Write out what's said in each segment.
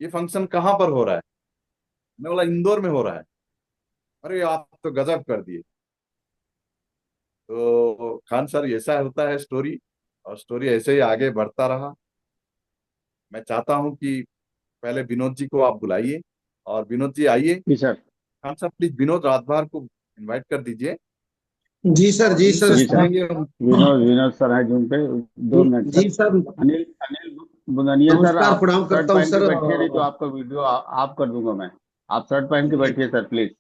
ये फंक्शन कहाँ पर हो रहा है? मैं बोला इंदौर में हो रहा है। अरे आप तो गजब कर दिए। तो खान सर, ऐसा होता है स्टोरी, और स्टोरी ऐसे ही आगे बढ़ता रहा। मैं चाहता हूँ कि पहले विनोद जी को आप बुलाइए, और विनोद जी आइए। जी सर। खान साहब प्लीज विनोद राजभर को इनवाइट कर दीजिए, जी सर, और जी उनसे सर। जी सर। सुनेंगे हम। विनोद विनोद सर है जूम पे। दो जी मिनट जी sir. Sir. Anil Anil Budania sir, नमस्कार, आप प्रणाम शर्ट करता हूँ पहन के सर। बैठिए, नहीं तो आपका वीडियो आप कर दूंगा मैं। आप शर्ट पहन के जी बैठिए सर प्लीज।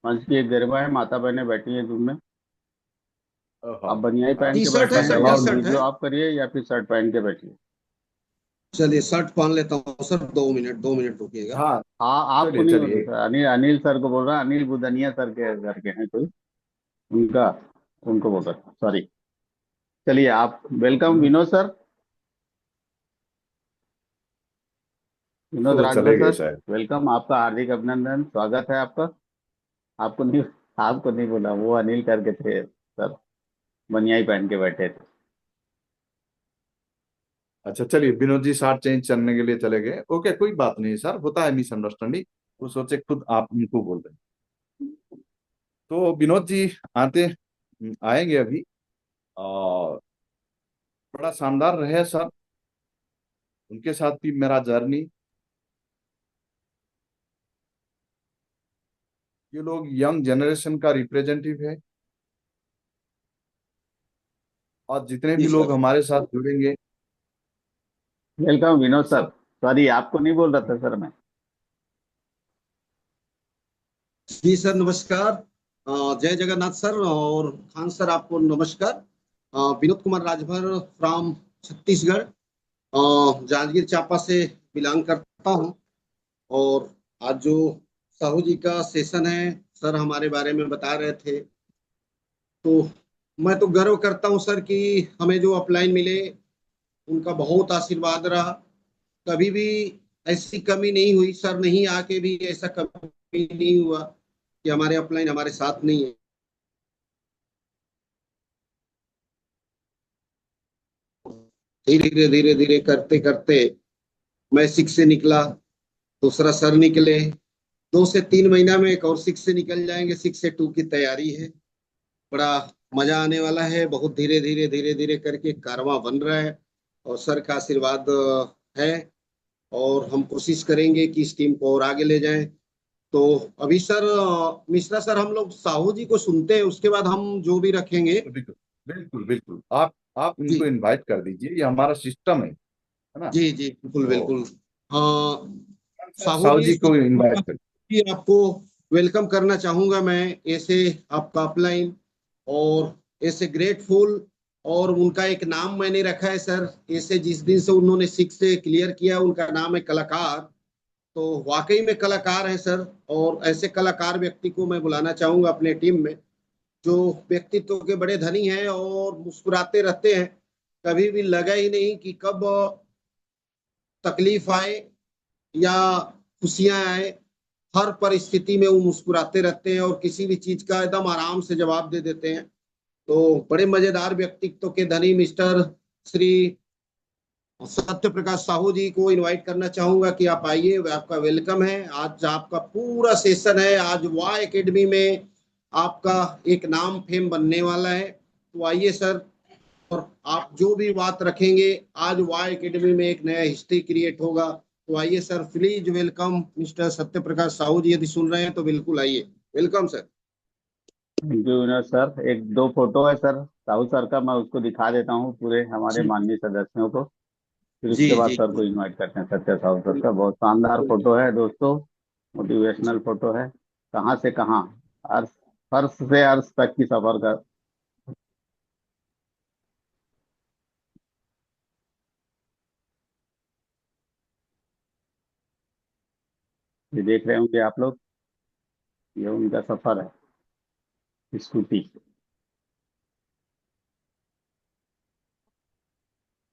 मंच की एक गरिमा है, माता बहनें बैठी हैं जूम में। हाँ आप बनियाई हाँ, पहन टी के शर्ट बैठे है हैं सर, तो टी अलाउड आप मी। शर्ट वीडियो है। ऑफ करिए या फिर शर्ट पहन के बैठिए। चलिए शर्ट पहन लेता हूँ सर, 2 मिनट 2 मिनट रुकिएगा। हाँ, हाँ, आपको चलिए नहीं बोल रहा चलिए। सर, अनिल अनिल सर को बोल रहा है, अनिल बुदनिया सर के घर के हैं कोई, उनका, उनको बोल रहा, सॉरी। चलिए आप, वेलकम विनोद विनोद सर। विनोद तो राजभर चले गए सर, शायद। वेलकम, आपका हार्दिक अभिनंदन, स्वागत है आपका। आपको नहीं, आपको नहीं बोला, वो अनिल करके थे सर, बनियाई पहन के बैठे थे। अच्छा चलिए, विनोद जी शार्ट चेंज करने के लिए चले गए। ओके, कोई बात नहीं सर, होता है मिसअंडरस्टैंडिंग। वो सोचे खुद आप उनको बोल रहे हैं। तो विनोद जी आते आएंगे अभी। और बड़ा शानदार रहे सर, उनके साथ भी मेरा जर्नी। ये लोग यंग जनरेशन का रिप्रेजेंटेटिव है, और जितने जी भी लोग सर। हमारे साथ जुड़ेंगे। Welcome Vinod sir. सब। सॉरी, आपको नहीं बोल रहा था सर मैं। जी सर, नमस्कार। जय जगन्नाथ सर, और खान सर आपको नमस्कार। विनोद कुमार राजभर फ्रॉम छत्तीसगढ़, जांजगीर चांपा से बिलोंग करता हूँ। और आज जो साहू जी का सेशन है, सर हमारे बारे में बता रहे थे, तो मैं तो गर्व करता हूँ सर कि हमें जो अपलाइन मिले उनका बहुत आशीर्वाद रहा। कभी भी ऐसी कमी नहीं हुई सर, नहीं आके भी ऐसा कभी नहीं हुआ कि हमारे अपलाइन हमारे साथ नहीं है। धीरे धीरे धीरे करते करते मैं सिक्स से निकला, दूसरा सर निकले, 2 से 3 महीना में एक और सिक्स से निकल जाएंगे, 6 से 2 की तैयारी है। बड़ा मजा आने वाला है। बहुत धीरे धीरे करके कारवां बन रहा है, और सर का आशीर्वाद है। और हम कोशिश करेंगे कि इस टीम को और आगे ले जाएं। तो अभी सर, मिश्रा सर, हम लोग साहू जी को सुनते हैं, उसके बाद हम जो भी रखेंगे। बिल्कुल बिल्कुल। बिल्कुल बिल्कुल, आप जी इनको इनवाइट कर दीजिए, ये हमारा सिस्टम है ना? जी जी, बिल्कुल तो बिल्कुल। हाँ, सर साहू साहू जी, जी को इनवाइट कर। जी आपको वेलकम करना चाहूंगा मैं, ऐसे आपका अपलाइन, और ऐसे ग्रेटफुल। और उनका एक नाम मैंने रखा है सर, ऐसे जिस दिन से उन्होंने सिक्स से क्लियर किया, उनका नाम है कलाकार। तो वाकई में कलाकार है सर। और ऐसे कलाकार व्यक्ति को मैं बुलाना चाहूंगा अपने टीम में, जो व्यक्तित्व के बड़े धनी हैं और मुस्कुराते रहते हैं। कभी भी लगा ही नहीं कि कब तकलीफ आए या खुशियां आए, हर परिस्थिति में वो मुस्कुराते रहते हैं और किसी भी चीज का एकदम आराम से जवाब दे देते हैं। तो बड़े मजेदार व्यक्तित्व के धनी मिस्टर श्री सत्य प्रकाश साहू जी को इनवाइट करना चाहूंगा कि आप आइए, आपका वेलकम है। आज आपका पूरा सेशन है, आज वाह एकेडमी में आपका एक नाम फेम बनने वाला है। तो आइए सर, और आप जो भी बात रखेंगे, आज वाह एकेडमी में एक नया हिस्ट्री क्रिएट होगा। तो आइए sir, please welcome mister Satya Prakash Sahu जी, यदि सुन रहे हैं तो बिल्कुल आइए। Welcome sir. Thank you Vinod sir. एक दो फोटो है सर साहू सर का, मैं उसको दिखा देता हूँ पूरे हमारे जी माननीय सदस्यों को, फिर जी उसके बाद जी सर को जी, इनवाइट करते हैं। सत्य साहू सर का बहुत शानदार बिल्कुल। फोटो है दोस्तों, मोटिवेशनल फोटो है। कहाँ से कहाँ, अर्श, फर्श से अर्श तक की सफर का ये देख रहे होंगे आप लोग, ये उनका सफर है स्कूटी।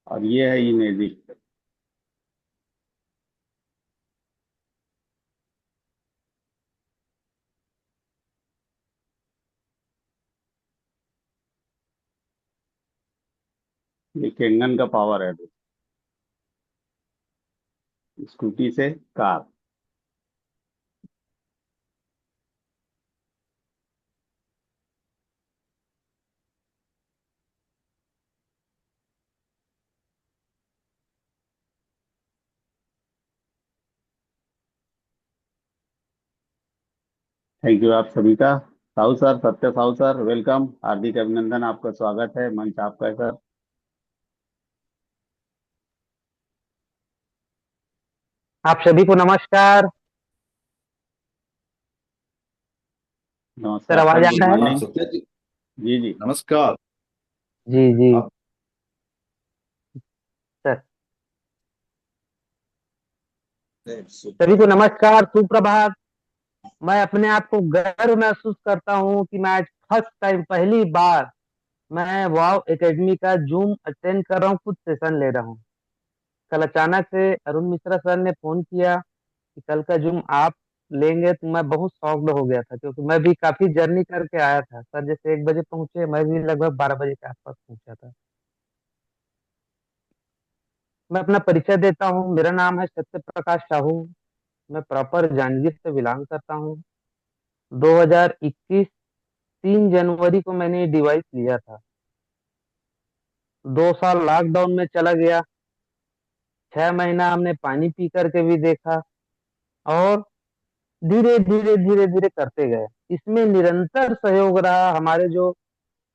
और ये है इमेजिक। ये केंगन का पावर है। स्कूटी से कार। थैंक यू आप सभी का। साहू सर, सत्य साहू सर, वेलकम, हार्दिक अभिनंदन, आपका स्वागत है, मंच आपका है सर। आप सभी को नमस्कार। सर नमस्कार आवाज सर, आ गुड रहा है? हाँ मॉर्निंग। सत्य जी, जी जी। नमस्कार। जी जी। आप सर That's it. सभी को नमस्कार, सुप्रभात। मैं अपने आप को गर्व महसूस करता हूँ कि मैं आज फर्स्ट टाइम, पहली बार मैं वाव एकेडमी का जूम अटेंड कर रहा हूँ, खुद सेशन ले रहा हूँ। कल अचानक से अरुण मिश्रा सर ने फोन किया कि कल का जूम आप लेंगे, तो मैं बहुत शॉक्ड हो गया था, क्योंकि मैं भी काफी जर्नी करके आया था। सर जैसे 1 बजे पहुंचे, मैं भी लगभग 12 बजे के आसपास पहुंचा था। मैं अपना परिचय देता हूँ। मेरा नाम है सत्य प्रकाश साहू। मैं प्रॉपर जांजगीर से बिलोंग करता हूँ। 2021 3 जनवरी को मैंने ये डिवाइस लिया था। 2 साल लॉकडाउन में चला गया। 6 महीना हमने पानी पी करके भी देखा, और धीरे धीरे धीरे धीरे करते गए। इसमें निरंतर सहयोग रहा हमारे जो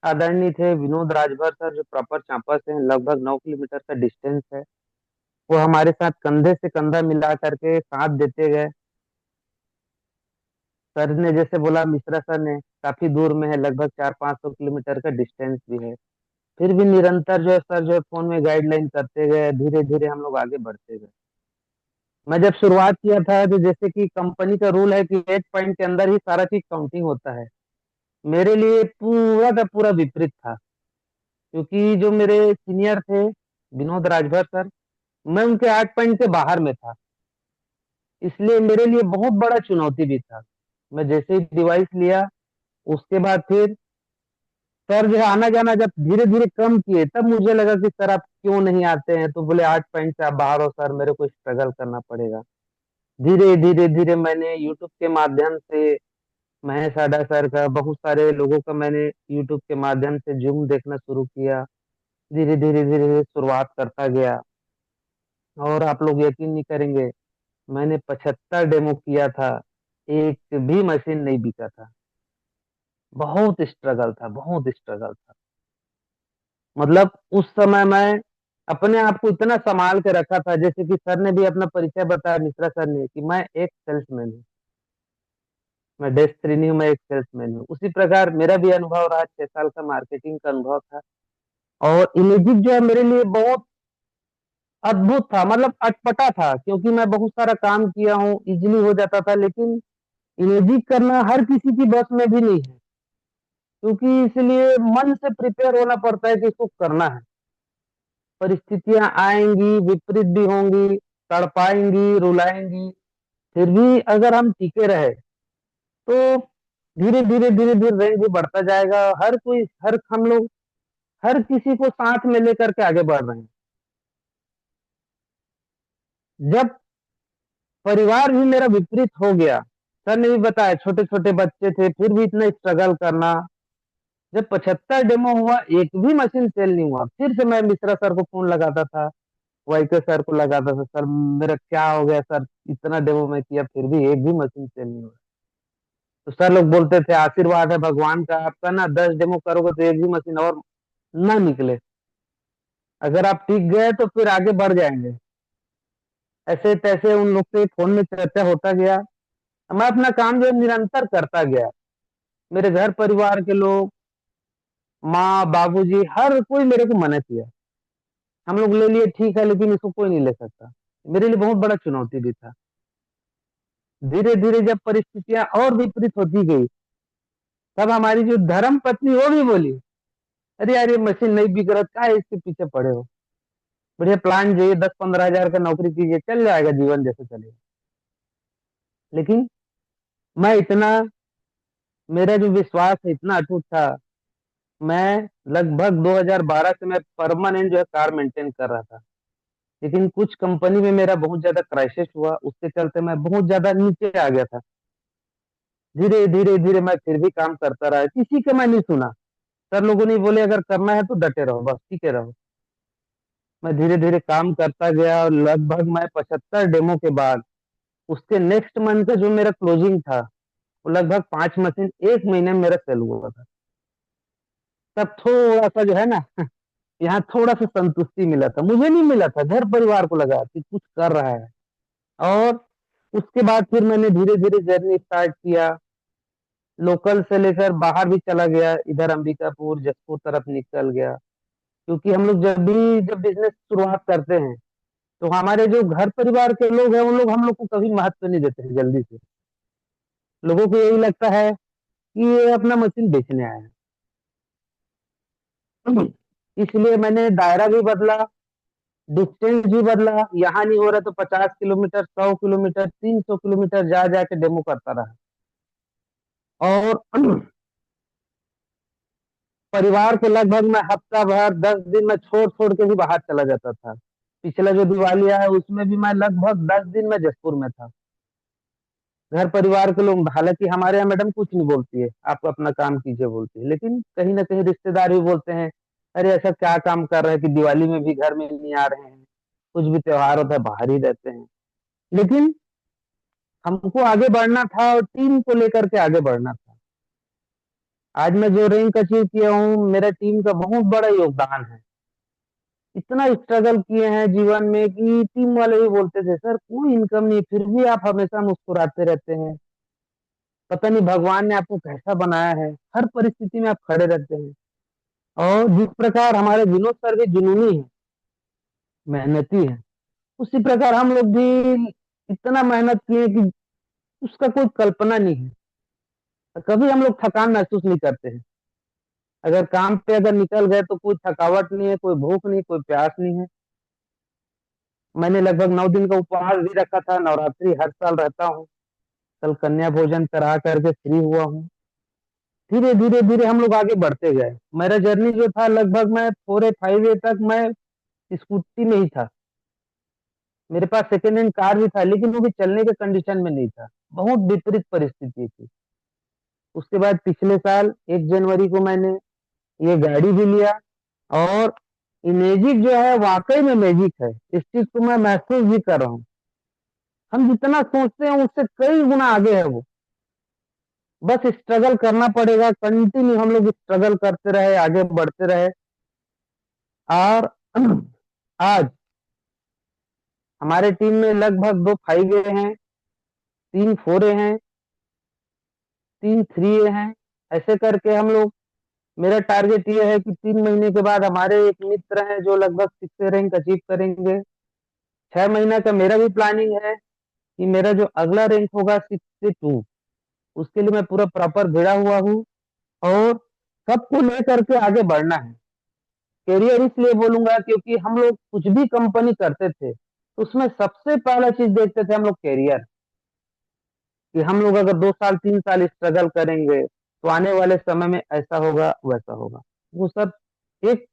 आदरणीय थे विनोद राजभर सर, जो प्रॉपर चांपा से हैं, लगभग 9 किलोमीटर का डिस्टेंस है। वो हमारे साथ कंधे से कंधा मिला करके साथ देते गए। सर ने जैसे बोला, मिश्रा सर ने, काफी दूर में है, लगभग 400-500 किलोमीटर का डिस्टेंस भी है। फिर भी निरंतर जो है सर, जो है फोन में गाइडलाइन करते गए, धीरे धीरे हम लोग आगे बढ़ते गए। मैं जब शुरुआत किया था, तो जैसे कि कंपनी का रूल है कि 8 पॉइंट के अंदर ही सारा चीज काउंटिंग होता है, मेरे लिए पूरा का पूरा विपरीत था। क्योंकि जो मेरे सीनियर थे विनोद राजभर सर, मैं उनके 8 पॉइंट के बाहर में था। इसलिए मेरे लिए बहुत बड़ा चुनौती भी था। मैं जैसे ही डिवाइस लिया, उसके बाद फिर सर जो है आना जाना जब धीरे धीरे कम किए, तब मुझे लगा कि सर आप क्यों नहीं आते हैं। तो बोले 8 पॉइंट से आप बाहर हो सर, मेरे को स्ट्रगल करना पड़ेगा। धीरे धीरे धीरे मैंने यूट्यूब के माध्यम से, महेश आडा सर का, बहुत सारे लोगों का मैंने यूट्यूब के माध्यम से जूम देखना शुरू किया। धीरे धीरे धीरे धीरे शुरुआत करता गया, और आप लोग यकीन नहीं करेंगे, मैंने 75 डेमो किया था, एक भी मशीन नहीं बिका था। बहुत स्ट्रगल था, बहुत स्ट्रगल था। मतलब उस समय मैं अपने आप को इतना संभाल के रखा था, जैसे कि सर ने भी अपना परिचय बताया, मिश्रा सर ने, कि मैं एक सेल्समैन हूँ, मैं डेस्क नहीं हूँ, मैं एक सेल्समैन हूँ। उसी प्रकार मेरा भी अनुभव रहा, 6 साल का मार्केटिंग का अनुभव था। और इमेजिक जो है मेरे लिए बहुत अद्भुत था, मतलब अटपटा था, क्योंकि मैं बहुत सारा काम किया हूँ, इजिली हो जाता था। लेकिन इमेजिक करना हर किसी की बस में भी नहीं है, क्योंकि इसलिए मन से प्रिपेयर होना पड़ता है कि इसको करना है। परिस्थितियां आएंगी, विपरीत भी होंगी, तड़पाएंगी, रुलाएंगी, फिर भी अगर हम टिके रहे, तो धीरे धीरे धीरे धीरे रेंज भी बढ़ता जाएगा। हर कोई, हर हम लोग हर किसी को साथ में लेकर के आगे बढ़ रहे हैं। जब परिवार भी मेरा विपरीत हो गया, सर ने भी बताया, छोटे छोटे बच्चे थे, फिर भी इतना स्ट्रगल करना। जब 75 डेमो हुआ, एक भी मशीन सेल नहीं हुआ, फिर से मैं मिश्रा सर को फोन लगाता था, वाईके सर को लगाता था, सर मेरा क्या हो गया सर, इतना डेमो मैं किया, फिर भी एक भी मशीन सेल नहीं हुआ। तो सर लोग बोलते थे, आशीर्वाद है भगवान का आपका ना, 10 डेमो करोगे तो एक भी मशीन और ना निकले, अगर आप टिक गए तो फिर आगे बढ़ जाएंगे। ऐसे तैसे उन लोग से फोन में चर्चा होता गया। मैं अपना काम जो है निरंतर करता गया। मेरे घर परिवार के लोग, माँ बाबूजी, हर कोई मेरे को मना किया, हम लोग ले लिए ठीक है, लेकिन इसको कोई नहीं ले सकता। मेरे लिए बहुत बड़ा चुनौती भी था। धीरे धीरे जब परिस्थितियां और विपरीत होती गई, तब हमारी जो धर्म पत्नी, वो भी बोली, अरे यार ये मशीन नहीं बिक रहा, क्या है इसके पीछे पड़े हो, बढ़िया प्लान चाहिए, 10-15 हजार का नौकरी कीजिए, चल जाएगा जीवन जैसे चलेगा। लेकिन मैं इतना, मेरा जो विश्वास है इतना अटूट था। मैं लगभग 2012 से मैं परमानेंट जो है कार मेंटेन कर रहा था। लेकिन कुछ कंपनी में मेरा बहुत ज्यादा क्राइसिस हुआ, उसके चलते मैं बहुत ज्यादा नीचे आ गया था। धीरे धीरे धीरे मैं फिर भी काम करता रहा, किसी का मैं नहीं सुना। सर लोगों ने बोले अगर करना है तो डटे रहो, बस टीके रहो। मैं धीरे धीरे काम करता गया और लगभग मैं 75 डेमो के बाद उसके नेक्स्ट मंथ का जो मेरा क्लोजिंग था वो लगभग 5 मशीन 1 महीने में मेरा सेल हुआ था। तब थोड़ा सा जो है ना यहाँ थोड़ा सा संतुष्टि मिला था, मुझे नहीं मिला था, घर परिवार को लगा कि कुछ कर रहा है। और उसके बाद फिर मैंने धीरे धीरे जर्नी स्टार्ट किया, लोकल से लेकर बाहर भी चला गया, इधर अंबिकापुर जसपुर तरफ निकल गया। क्योंकि हम लोग जब बिजनेस शुरुआत करते हैं तो हमारे जो घर परिवार के लोग हैं उन लोग हम लोग को कभी महत्व नहीं देते हैं जल्दी से। लोगों को यही लगता है कि ये अपना मशीन बेचने आया है। इसलिए मैंने दायरा भी बदला, डिस्टेंस भी बदला। यहाँ नहीं हो रहा तो 50 किलोमीटर, 100 किलोमीटर, 300 किलोमीटर जा जाके डेमो करता रहा। और परिवार को लगभग मैं हफ्ता भर 10 दिन में छोड़ छोड़ के भी बाहर चला जाता था। पिछला जो दिवाली आया उसमें भी मैं लगभग 10 दिन में जसपुर में था। घर परिवार के लोग, हालांकि हमारे यहाँ मैडम कुछ नहीं बोलती है, आप अपना काम कीजिए बोलती है, लेकिन कहीं ना कहीं रिश्तेदार भी बोलते हैं अरे ऐसा क्या काम कर रहे हैं कि दिवाली में भी घर में नहीं आ रहे हैं, कुछ भी त्योहार होता है बाहर ही रहते हैं। लेकिन हमको आगे बढ़ना था और टीम को लेकर के आगे बढ़ना था। आज मैं जो रैंक अचीव किया हूँ मेरा टीम का बहुत बड़ा योगदान है। इतना स्ट्रगल किए हैं जीवन में कि टीम वाले भी बोलते थे सर कोई इनकम नहीं फिर भी आप हमेशा मुस्कुराते रहते हैं, पता नहीं भगवान ने आपको कैसा बनाया है, हर परिस्थिति में आप खड़े रहते हैं। और जिस प्रकार हमारे विनोद सर भी जुनूनी है, मेहनती है, उसी प्रकार हम लोग भी इतना मेहनत किए कि उसका कोई कल्पना नहीं है। कभी हम लोग थकान महसूस नहीं करते हैं। अगर काम पे अगर निकल गए तो कोई थकावट नहीं है, कोई भूख नहीं, कोई प्यास नहीं है। मैंने लगभग 9 दिन का उपवास भी रखा था, नवरात्रि हर साल रहता हूँ। कल कन्या भोजन करा करके फ्री हुआ हूँ। धीरे धीरे धीरे हम लोग आगे बढ़ते गए। मेरा जर्नी जो था लगभग मैं 4 या 5 तक मैं स्कूटी में ही था। मेरे पास सेकेंड हैंड कार भी था लेकिन वो भी चलने के कंडीशन में नहीं था, बहुत विपरीत परिस्थिति थी। उसके बाद पिछले साल 1 जनवरी को मैंने ये गाड़ी भी लिया। और ये मैजिक जो है वाकई में मैजिक है, इस चीज को मैं महसूस भी कर रहा हूँ। हम जितना सोचते हैं उससे कई गुना आगे है वो। बस स्ट्रगल करना पड़ेगा, कंटिन्यू हम लोग स्ट्रगल करते रहे, आगे बढ़ते रहे। और आज हमारे टीम में लगभग 2 5 हैं, 3 4 हैं, 3 3 हैं। ऐसे करके हम लोग, मेरा टारगेट ये है कि 3 महीने के बाद हमारे एक मित्र हैं जो लगभग 6 रैंक अचीव करेंगे। 6 महीना का मेरा भी प्लानिंग है कि मेरा जो अगला रैंक होगा 6 से 2, उसके लिए मैं पूरा प्रॉपर भिड़ा हुआ हूँ। और सबको लेकर के आगे बढ़ना है। करियर इसलिए बोलूंगा क्योंकि हम लोग कुछ भी कंपनी करते थे तो उसमें सबसे पहला चीज देखते थे हम लोग करियर, कि हम लोग अगर 2 साल 3 साल स्ट्रगल करेंगे तो आने वाले समय में ऐसा होगा वैसा होगा। वो सब एक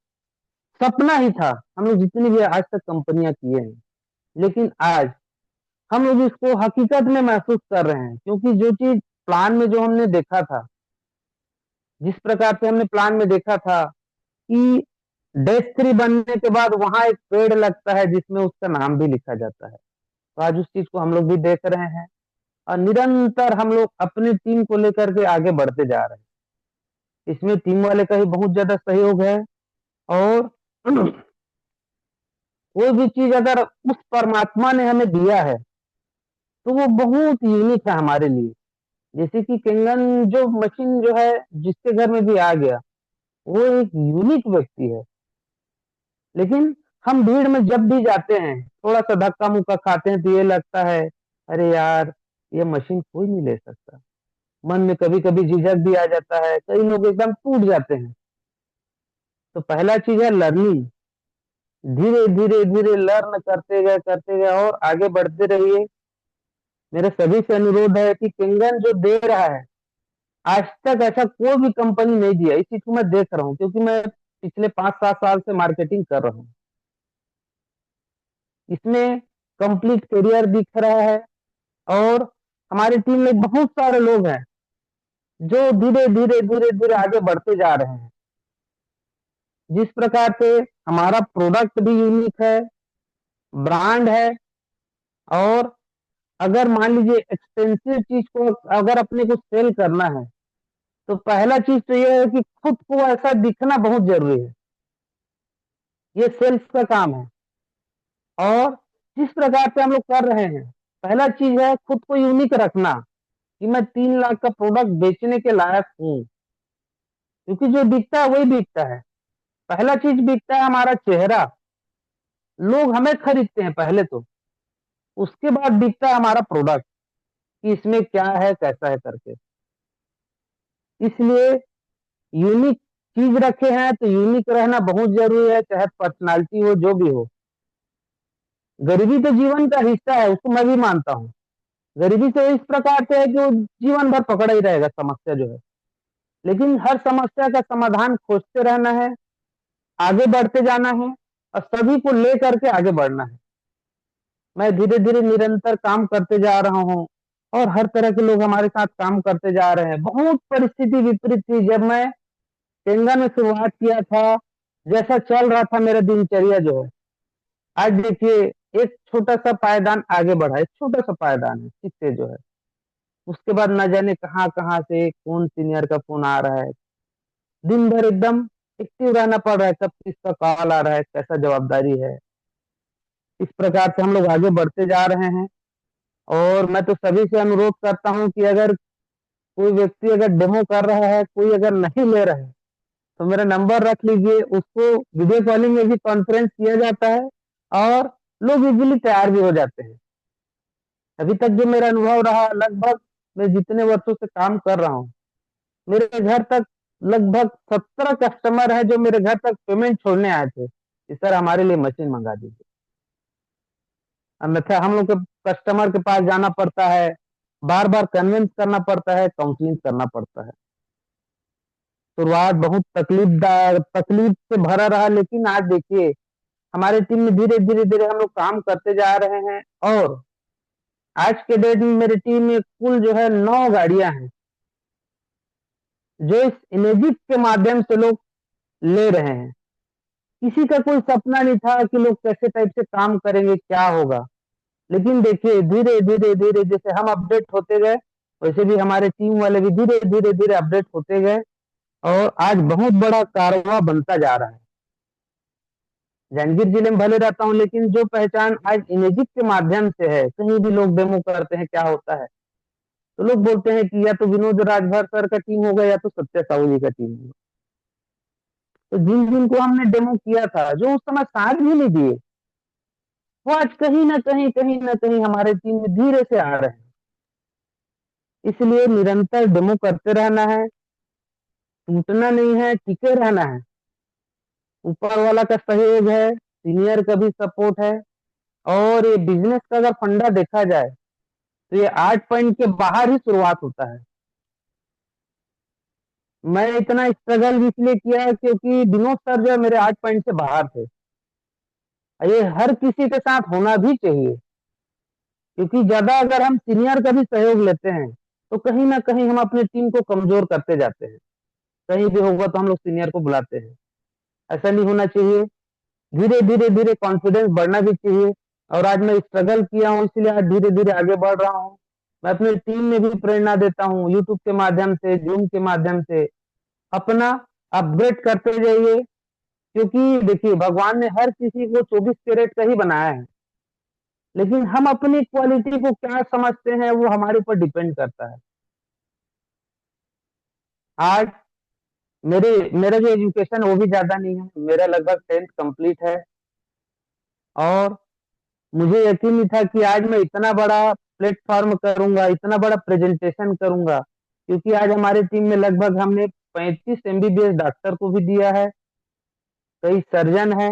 सपना ही था, हम लोग जितनी भी आज तक कंपनियां किए हैं। लेकिन आज हम लोग इसको हकीकत में महसूस कर रहे हैं, क्योंकि जो चीज प्लान में जो हमने देखा था, जिस प्रकार से हमने प्लान में देखा था कि डेस्क 3 बनने के बाद वहां एक पेड़ लगता है जिसमें उसका नाम भी लिखा जाता है, तो आज उस चीज को हम लोग भी देख रहे हैं। और निरंतर हम लोग अपनी टीम को लेकर के आगे बढ़ते जा रहे हैं। इसमें टीम वाले का ही बहुत ज्यादा सहयोग है। और कोई भी चीज अगर उस परमात्मा ने हमें दिया है तो वो बहुत यूनिक है हमारे लिए। जैसे कि कंगन जो मशीन जो है जिसके घर में भी आ गया, वो एक यूनिक व्यक्ति है। लेकिन हम भीड़ में जब भी जाते हैं थोड़ा सा धक्का मुक्का खाते हैं तो ये लगता है अरे यार ये मशीन कोई नहीं ले सकता। मन में कभी कभी झिझक भी आ जाता है, कई लोग एकदम टूट जाते हैं। तो पहला चीज है लर्निंग। धीरे धीरे धीरे लर्न करते गए और आगे बढ़ते रहिए। मेरे सभी से अनुरोध है कि किंगन जो दे रहा है आज तक ऐसा कोई भी कंपनी नहीं दिया। इस चीज को मैं देख रहा हूँ क्योंकि मैं पिछले 5 7 साल से मार्केटिंग कर रहा हूँ। इसमें कंप्लीट करियर दिख रहा है। और हमारी टीम में बहुत सारे लोग हैं जो धीरे धीरे धीरे धीरे आगे बढ़ते जा रहे हैं। जिस प्रकार से हमारा प्रोडक्ट भी यूनिक है, ब्रांड है, और अगर मान लीजिए एक्सपेंसिव चीज को अगर अपने को सेल करना है, तो पहला चीज तो यह है कि खुद को ऐसा दिखना बहुत जरूरी है। ये सेल्स का काम है। और जिस प्रकार से हम लोग कर रहे हैं, पहला चीज है खुद को यूनिक रखना कि मैं 3 लाख का प्रोडक्ट बेचने के लायक हूँ। क्योंकि जो बिकता है वही बिकता है। पहला चीज बिकता है हमारा चेहरा। लोग हमें खरीदते हैं पहले तो, उसके बाद बिकता है हमारा प्रोडक्ट कि इसमें क्या है, कैसा है करके। इसलिए यूनिक चीज रखे हैं तो यूनिक रहना बहुत जरूरी है, चाहे पर्सनालिटी हो, जो भी हो। गरीबी तो जीवन का हिस्सा है, उसको मैं भी मानता हूँ। गरीबी से इस प्रकार से है कि वो जीवन भर पकड़ा ही रहेगा समस्या जो है। लेकिन हर समस्या का समाधान खोजते रहना है, आगे बढ़ते जाना है, और सभी को ले करके आगे बढ़ना है। मैं धीरे धीरे निरंतर काम करते जा रहा हूँ, और हर तरह के लोग हमारे साथ काम करते जा रहे हैं। बहुत परिस्थिति विपरीत थी जब मैं टेंगा में शुरुआत किया था, जैसा चल रहा था मेरा दिनचर्या जो है, आज देखिए एक छोटा सा पायदान आगे बढ़ा। एक छोटा सा पायदान है इससे जो है, उसके बाद न जाने कहाँ कहाँ से कौन सीनियर का फोन आ रहा है। दिन भर एकदम एक्टिव रहना पड़ रहा है, कब किसका कॉल आ रहा है, कैसा जवाबदारी है। इस प्रकार से हम लोग आगे बढ़ते जा रहे हैं। और मैं तो सभी से अनुरोध करता हूँ कि अगर कोई व्यक्ति अगर डेमो कर रहा है, कोई अगर नहीं ले रहा है, तो मेरा नंबर रख लीजिए। उसको वीडियो कॉलिंग में भी कॉन्फ्रेंस किया जाता है, और लोग इजीली तैयार भी हो जाते हैं। अभी तक जो मेरा अनुभव रहा, लगभग मैं जितने वर्षों से काम कर रहा हूँ, मेरे घर तक लगभग 17 कस्टमर है जो मेरे घर तक पेमेंट छोड़ने आए थे कि सर हमारे लिए मशीन मंगा दीजिए। अन्यथा हम लोग के कस्टमर के पास जाना पड़ता है, बार बार कन्विंस करना पड़ता है, काउंसलिंग करना पड़ता है। शुरुआत बहुत तकलीफ से भरा रहा, लेकिन आज देखिए हमारे टीम में धीरे धीरे धीरे हम लोग काम करते जा रहे हैं। और आज के डेट में मेरी टीम में कुल जो है 9 गाड़ियां हैं, जो इस इमेजिक के माध्यम से लोग ले रहे हैं। किसी का कोई सपना नहीं था कि लोग कैसे टाइप से काम करेंगे, क्या होगा। लेकिन देखिए धीरे धीरे धीरे जैसे हम अपडेट होते गए, वैसे भी हमारे टीम वाले भी धीरे धीरे धीरे अपडेट होते गए, और आज बहुत बड़ा कारवां बनता जा रहा है। जांजगीर जिले में भले रहता हूँ, लेकिन जो पहचान आज इमेजिक के माध्यम से है, कहीं भी लोग डेमो करते हैं, क्या होता है तो लोग बोलते हैं कि या तो विनोद राजभर सर का टीम होगा या तो सत्य साहू जी का टीम होगा। तो जिन जिन को हमने डेमो किया था, जो उस समय साथ भी नहीं दिए, वो आज कहीं ना कहीं हमारे टीम में धीरे से आ रहे हैं। इसलिए निरंतर डेमो करते रहना है, टूटना नहीं है, टिके रहना है। ऊपर वाला का सहयोग है, सीनियर का भी सपोर्ट है, और ये बिजनेस का अगर फंडा देखा जाए तो ये 8 पॉइंट के बाहर ही शुरुआत होता है। मैं इतना स्ट्रगल इसलिए किया है क्योंकि विनोद सर जो है मेरे 8 पॉइंट से बाहर थे। ये हर किसी के साथ होना भी चाहिए, क्योंकि ज्यादा अगर हम सीनियर का भी सहयोग लेते हैं तो कहीं ना कहीं हम अपनी टीम को कमजोर करते जाते हैं। कहीं भी होगा तो हम लोग सीनियर को बुलाते हैं, ऐसा नहीं होना चाहिए। धीरे धीरे धीरे कॉन्फिडेंस बढ़ना भी चाहिए। और आज मैं स्ट्रगल किया हूँ, इसलिए आज धीरे धीरे आगे बढ़ रहा हूँ। मैं अपनी टीम में भी प्रेरणा देता हूँ, यूट्यूब के माध्यम से, जूम के माध्यम से। अपना अपग्रेड करते जाइए, क्योंकि देखिए भगवान ने हर किसी को 24 कैरेट का ही बनाया है, लेकिन हम अपनी क्वालिटी को क्या समझते हैं वो हमारे ऊपर डिपेंड करता है। आज मेरा जो एजुकेशन वो भी ज्यादा नहीं है, मेरा लगभग 10th कंप्लीट है। और मुझे यकीन नहीं था कि आज मैं इतना बड़ा प्लेटफॉर्म करूंगा, इतना बड़ा प्रेजेंटेशन करूंगा, क्योंकि आज हमारी टीम में लगभग हमने 35 एमबीबीएस डॉक्टर को भी दिया है, कई सर्जन है।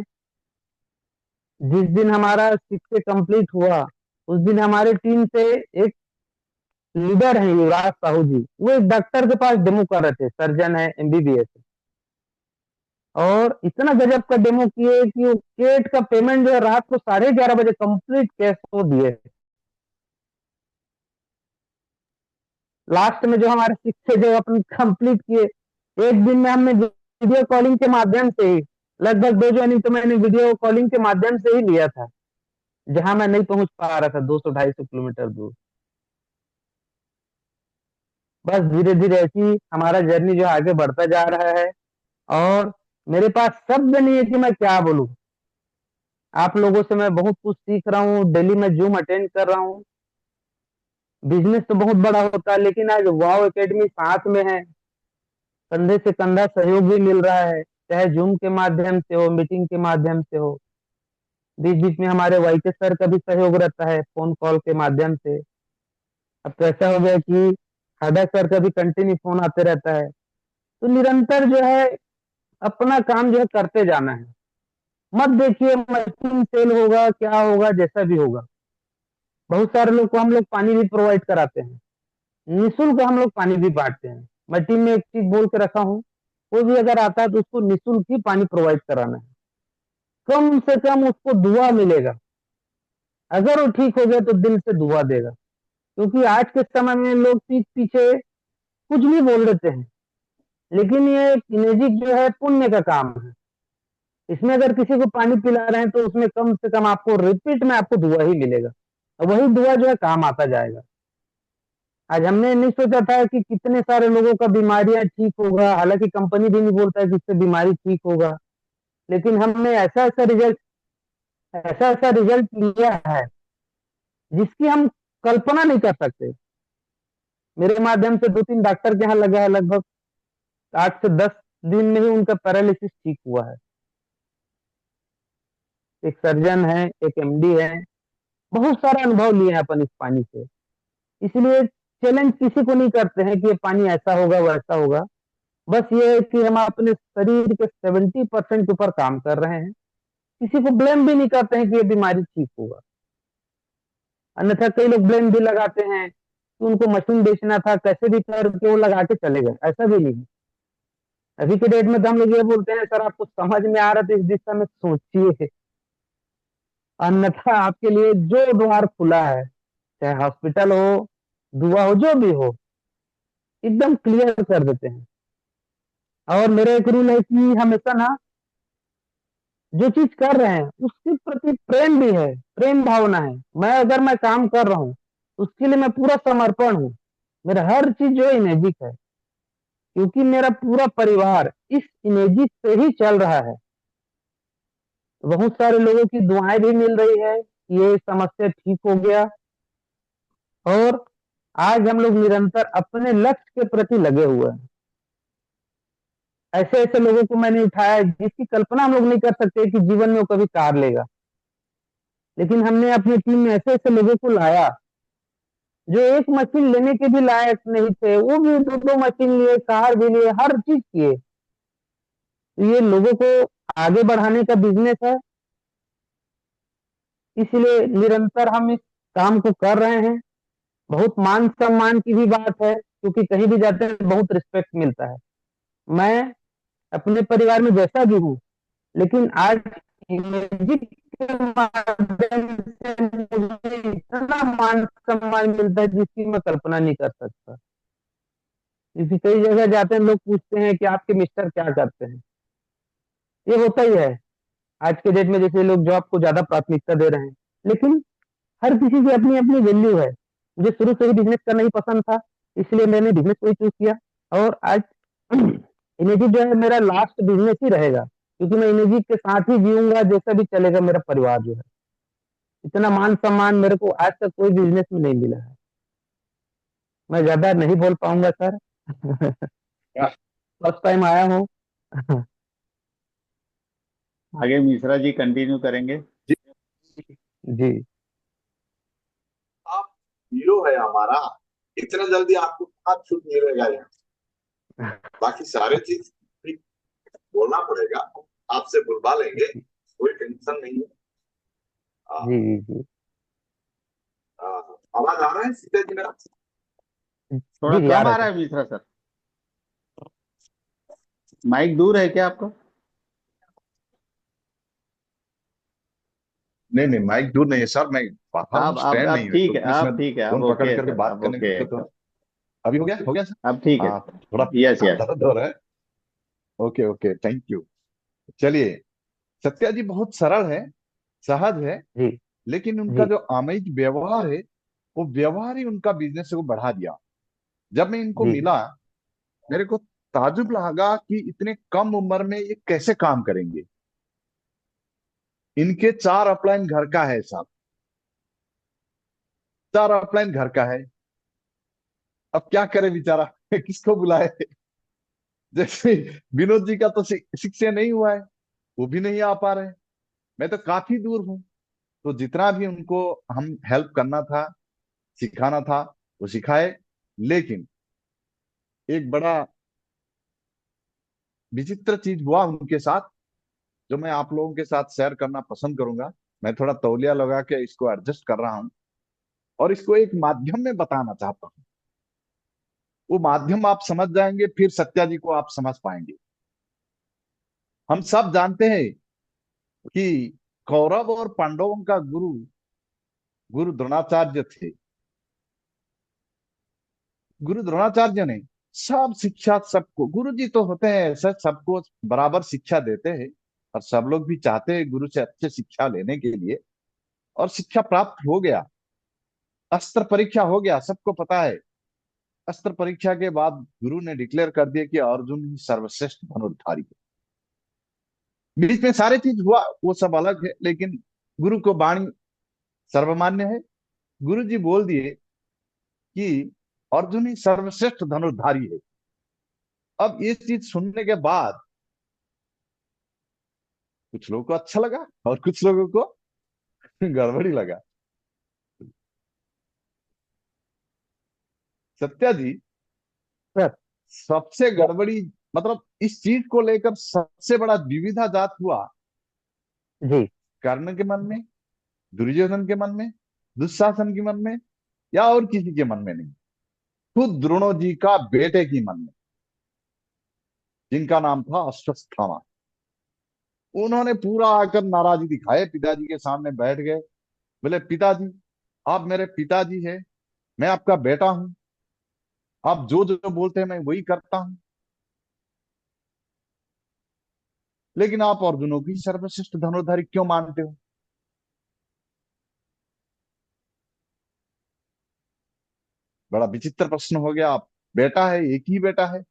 जिस दिन हमारा 6 कंप्लीट हुआ, उस दिन हमारे टीम से एक लीडर है युवराज साहू जी, वो एक डॉक्टर के पास डेमो कर रहे थे, सर्जन है, एमबीबीएस। और इतना गजब का डेमो किए कि वो केट का पेमेंट जो है रात को 11:30 बजे कंप्लीट कैश को दिए। लास्ट में जो हमारे शिक्षक जो अपन कंप्लीट किए, एक दिन में हमने वीडियो कॉलिंग के माध्यम से ही लगभग 2 ज्वाइनिंग तो मैंने वीडियो कॉलिंग के माध्यम से ही लिया था, जहां मैं नहीं पहुंच पा रहा था 200-250 किलोमीटर दूर। बस धीरे धीरे ऐसी हमारा जर्नी जो आगे बढ़ता जा रहा है, और मेरे पास शब्द नहीं है कि मैं क्या बोलूं। आप लोगों से मैं बहुत कुछ सीख रहा हूँ, डेली मैं जूम अटेंड कर रहा हूँ। बिजनेस तो बहुत बड़ा होता है, लेकिन आज वाव एकेडमी साथ में है, कंधे से कंधा सहयोग भी मिल रहा है, चाहे जूम के माध्यम से हो, मीटिंग के माध्यम से हो। बीच बीच में हमारे वाईके सर का भी सहयोग रहता है फोन कॉल के माध्यम से। अब तो ऐसा हो गया कि हाडा सर का भी कंटिन्यू फोन आते रहता है। तो निरंतर जो है अपना काम जो है करते जाना है। मत देखिए मशीन सेल होगा क्या होगा, जैसा भी होगा। बहुत सारे लोग को हम लोग पानी भी प्रोवाइड कराते हैं, निःशुल्क हम लोग पानी भी बांटते हैं। मैं टीम में एक चीज बोल के रखा हूँ, कोई भी अगर आता है तो उसको निःशुल्क ही पानी प्रोवाइड कराना है। कम से कम उसको दुआ मिलेगा, अगर वो ठीक हो गया तो दिल से दुआ देगा। क्योंकि आज के समय में लोग पीठ पीछे कुछ भी बोल देते हैं, लेकिन ये म्यूजिक जो है पुण्य का काम है। इसमें अगर किसी को पानी पिला रहे हैं तो उसमें कम से कम आपको रिपीट में आपको दुआ ही मिलेगा, और वही दुआ जो है काम आता जाएगा। आज हमने नहीं सोचा था कि कितने सारे लोगों का बीमारियां ठीक होगा, हालांकि कंपनी भी नहीं बोलता है कि इससे बीमारी ठीक होगा, लेकिन हमने ऐसा ऐसा रिजल्ट लिया है जिसकी हम कल्पना नहीं कर सकते। मेरे माध्यम से 2-3 डॉक्टर के यहाँ लगा है, लगभग 8 से 10 दिन में ही उनका पैरालिसिस ठीक हुआ है। एक सर्जन है, एक एमडी है, बहुत सारा अनुभव लिए हैं अपन इस पानी से। इसलिए चैलेंज किसी को नहीं करते हैं कि ये पानी ऐसा होगा वैसा होगा। बस ये है कि हम अपने शरीर के 70% के ऊपर काम कर रहे हैं। किसी को ब्लेम भी नहीं करते हैं कि ये बीमारी ठीक होगा। अन्यथा कई लोग ब्लेम भी लगाते हैं कि उनको मशीन बेचना था, कैसे भी करके वो लगा के चले गए। ऐसा भी नहीं। अभी के डेट में तो हम लोग ये बोलते हैं सर आपको समझ में आ रहा है तो इस दिशा में सोचिए, अन्यथा आपके लिए जो द्वार खुला है, चाहे हॉस्पिटल हो, दुआ हो, जो भी हो, एकदम क्लियर कर देते हैं। और मेरा एक रूल है कि हमेशा ना जो चीज कर रहे हैं उसके प्रति प्रेम भी है, प्रेम भावना है। मैं काम कर रहा हूँ उसके लिए मैं पूरा समर्पण हूँ। मेरा हर चीज जो है इमेजिक है, क्योंकि मेरा पूरा परिवार इस इमेजिक से ही चल रहा है। बहुत सारे लोगों की दुआएं भी मिल रही है, ये समस्या ठीक हो गया। और आज हम लोग निरंतर अपने लक्ष्य के प्रति लगे हुए हैं। ऐसे ऐसे लोगों को मैंने उठाया जिसकी कल्पना हम लोग नहीं कर सकते कि जीवन में वो कभी कार लेगा, लेकिन हमने अपनी टीम में ऐसे ऐसे लोगों को लाया जो एक मशीन लेने के भी लायक नहीं थे, वो भी 2-2 मशीन लिए, कार भी लिए, हर चीज किए। तो ये लोगों को आगे बढ़ाने का बिजनेस है, इसलिए निरंतर हम इस काम को कर रहे हैं। बहुत मान सम्मान की भी बात है, क्योंकि कहीं भी जाते हैं बहुत रिस्पेक्ट मिलता है। मैं अपने परिवार में जैसा भी हूँ, लेकिन आज म्यूजिक के माध्यम से मुझे इतना मान सम्मान मिलता है जिसकी मैं कल्पना नहीं कर सकता। क्योंकि कई जगह जाते हैं लोग पूछते हैं कि आपके मिस्टर क्या करते हैं। ये होता ही है आज के डेट में, जैसे लोग जॉब को ज्यादा प्राथमिकता दे रहे हैं, लेकिन हर किसी की अपनी अपनी वैल्यू है। मुझे शुरू से ही बिजनेस करना ही पसंद था, इसलिए मैंने बिजनेस को ही चूज किया। और आज इमेजिक जो है मेरा लास्ट बिजनेस ही रहेगा, क्योंकि मैं इमेजिक के साथ ही जीऊंगा, जैसा भी चलेगा मेरा परिवार जो है। इतना मान सम्मान मेरे को आज तक कोई बिजनेस में नहीं मिला है। मैं ज्यादा नहीं बोल पाऊंगा सर। फर्स्ट टाइम आया हूँ। आगे मिश्रा जी कंटिन्यू करेंगे। जी, जी। आप हीरो है हमारा, इतना जल्दी आपको कहाँ छूट मिलेगा यहाँ। बाकी सारे चीज भी बोलना पड़ेगा, आपसे बुलवा लेंगे, कोई टेंशन नहीं है। आ, जी जी जी आ, आवाज आ रहा है सीता जी मेरा? थोड़ा जी जी, आ कम रहा आ है रहा सर। है मिश्रा सर, माइक दूर है क्या आपका? नहीं नहीं, माइक दूर नहीं है सर, मैं बाहर हूँ, स्टैंड नहीं आप है, ठीक तो है, इसमें आप ठीक है, आप फोन पकड़ ओके है करके सर, बात आप करने ओके में है तो सर, अभी हो गया सर। आप ठीक है। हाँ, थोड़ा यस यस। दर्द हो रहा है। Okay okay, thank you. चलिए, सत्या जी बहुत सरल है, सहज है, जी लेकिन उनका जी जो आमयिक व्यवहार है, वो व्यवहार ही उनका बिजनेस को बढ़ा दिया। जब मैं इनको जी मिला, मेरे को ताजुब लगा कि इतने कम उम्र में ये कैसे काम करेंगे। इनके 4 अपलाइन घर का है साहब, 4 अपलाइन घर का है। अब क्या करे बेचारा, किसको बुलाए। जैसे विनोद जी का तो शिक्षण नहीं हुआ है, वो भी नहीं आ पा रहे। मैं तो काफी दूर हूँ। तो जितना भी उनको हम हेल्प करना था, सिखाना था, वो सिखाए। लेकिन एक बड़ा विचित्र चीज हुआ उनके साथ, जो मैं आप लोगों के साथ शेयर करना पसंद करूंगा। मैं थोड़ा तौलिया लगा के इसको एडजस्ट कर रहा हूं, और इसको एक माध्यम में बताना चाहता हूं। वो माध्यम आप समझ जाएंगे, फिर सत्या जी को आप समझ पाएंगे। हम सब जानते हैं कि कौरव और पांडवों का गुरु गुरु द्रोणाचार्य थे। गुरु द्रोणाचार्य ने सब शिक्षा सबको, गुरु जी तो होते हैं ऐसा, सबको बराबर शिक्षा देते हैं, और सब लोग भी चाहते हैं गुरु से अच्छे शिक्षा लेने के लिए। और शिक्षा प्राप्त हो गया, अस्त्र परीक्षा हो गया, सबको पता है। अस्त्र परीक्षा के बाद गुरु ने डिक्लेयर कर दिया कि अर्जुन ही सर्वश्रेष्ठ धनुर्धारी है। बीच में सारे चीज हुआ, वो सब अलग है, लेकिन गुरु को वाणी सर्वमान्य है। गुरु जी बोल दिए कि अर्जुन ही सर्वश्रेष्ठ धनुर्धारी है। अब ये चीज सुनने के बाद कुछ लोगों को अच्छा लगा, और कुछ लोगों को गड़बड़ी लगा। सत्या जी, सर। सबसे गड़बड़ी, मतलब इस चीज को लेकर सबसे बड़ा विविधा जात हुआ जी कर्ण के मन में, दुर्योधन के मन में, दुशासन के मन में, या और किसी के मन में नहीं। खुद द्रोणो जी का बेटे की मन में, जिनका नाम था अश्वत्थामा। उन्होंने पूरा आकर नाराजगी दिखाए, पिताजी के सामने बैठ गए। बोले, पिताजी, आप मेरे पिताजी है, मैं आपका बेटा हूं, आप जो जो बोलते हैं मैं वही करता हूं, लेकिन आप अर्जुनों की सर्वश्रेष्ठ धनुर्धारी क्यों मानते हो। बड़ा विचित्र प्रश्न हो गया। आप बेटा है, एक ही बेटा है।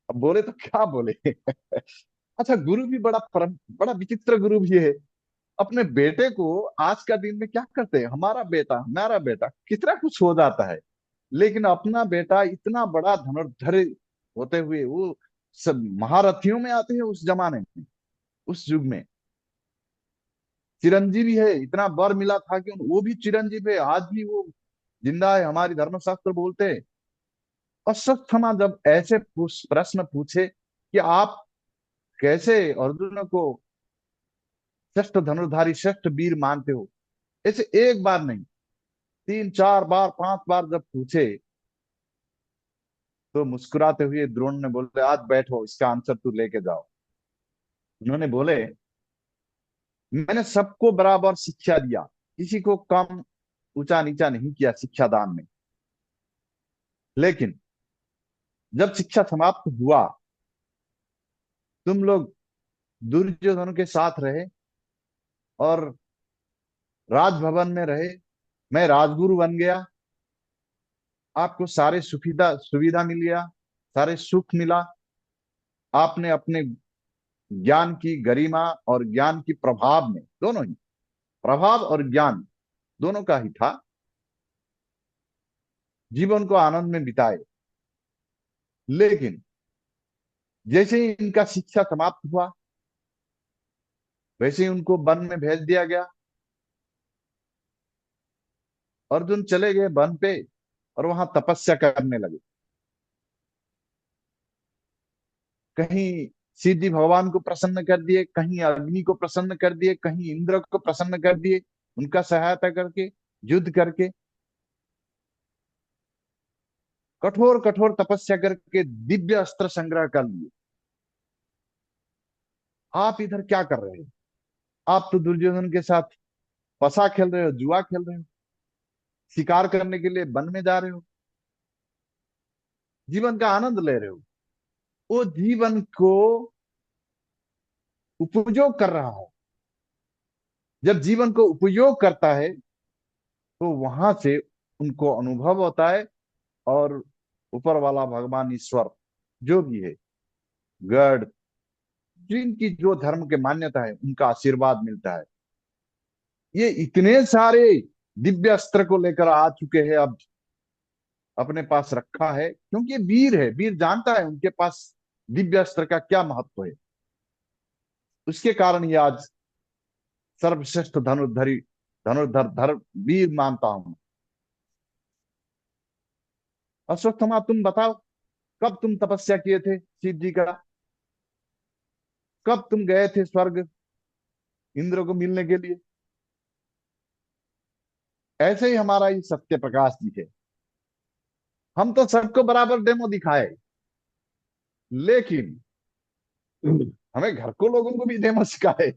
अब बोले तो क्या बोले। अच्छा, गुरु भी बड़ा विचित्र गुरु भी है। अपने बेटे को आज का दिन में क्या करते हैं, हमारा बेटा, हमारा बेटा, कितना कुछ हो जाता है। लेकिन अपना बेटा इतना बड़ा धनुर्धर होते हुए, वो सब महारथियों में आते हैं उस जमाने में, उस युग में। चिरंजीवी है, इतना वर मिला था कि वो भी चिरंजीव है, आज भी वो जिंदा है, हमारी धर्मशास्त्र बोलते हैं। अश्वत्थामा जब ऐसे प्रश्न पूछे कि आप कैसे अर्जुन को श्रेष्ठ धनुर्धारी, श्रेष्ठ वीर मानते हो, ऐसे एक बार नहीं, 3 4 बार, 5 बार जब पूछे, तो मुस्कुराते हुए द्रोण ने बोले, आज बैठो, इसका आंसर तू लेके जाओ। उन्होंने बोले, मैंने सबको बराबर शिक्षा दिया, किसी को कम ऊंचा नीचा नहीं किया शिक्षा दान में। लेकिन जब शिक्षा समाप्त हुआ, तुम लोग दुर्योधन के साथ रहे और राजभवन में रहे, मैं राजगुरु बन गया, आपको सारे सुविधा सुविधा मिल गया, सारे सुख मिला। आपने अपने ज्ञान की गरिमा और ज्ञान की प्रभाव में, दोनों ही, प्रभाव और ज्ञान दोनों का ही था, जीवन को आनंद में बिताए। लेकिन जैसे ही इनका शिक्षा समाप्त हुआ, वैसे ही उनको वन में भेज दिया गया। अर्जुन चले गए वन पे, और वहां तपस्या करने लगे। कहीं शिव जी भगवान को प्रसन्न कर दिए, कहीं अग्नि को प्रसन्न कर दिए, कहीं इंद्र को प्रसन्न कर दिए, उनका सहायता करके, युद्ध करके, कठोर कठोर तपस्या करके दिव्य अस्त्र संग्रह कर लिए। आप इधर क्या कर रहे हैं, आप तो दुर्योधन के साथ पसा खेल रहे हो, जुआ खेल रहे हो, शिकार करने के लिए वन में जा रहे हो, जीवन का आनंद ले रहे हो। वो जीवन को उपयोग कर रहा है। जब जीवन को उपयोग करता है तो वहां से उनको अनुभव होता है, और ऊपर वाला भगवान ईश्वर जो भी है, गॉड, जिनकी जो धर्म के मान्यता है, उनका आशीर्वाद मिलता है। ये इतने सारे दिव्य अस्त्र को लेकर आ चुके हैं, अब अपने पास रखा है, क्योंकि ये वीर है, वीर जानता है उनके पास दिव्य अस्त्र का क्या महत्व है। उसके कारण ये आज सर्वश्रेष्ठ धनुर्धर धर्म वीर मानता हूं। अश्वत्थामा, तुम बताओ, कब तुम तपस्या किए थे शिव जी का? कब तुम गए थे स्वर्ग इंद्र को मिलने के लिए? ऐसे ही हमारा ये सत्य प्रकाश जी है। हम तो सबको बराबर डेमो दिखाए, लेकिन हमें घर को लोगों को भी डेमो सिखाए।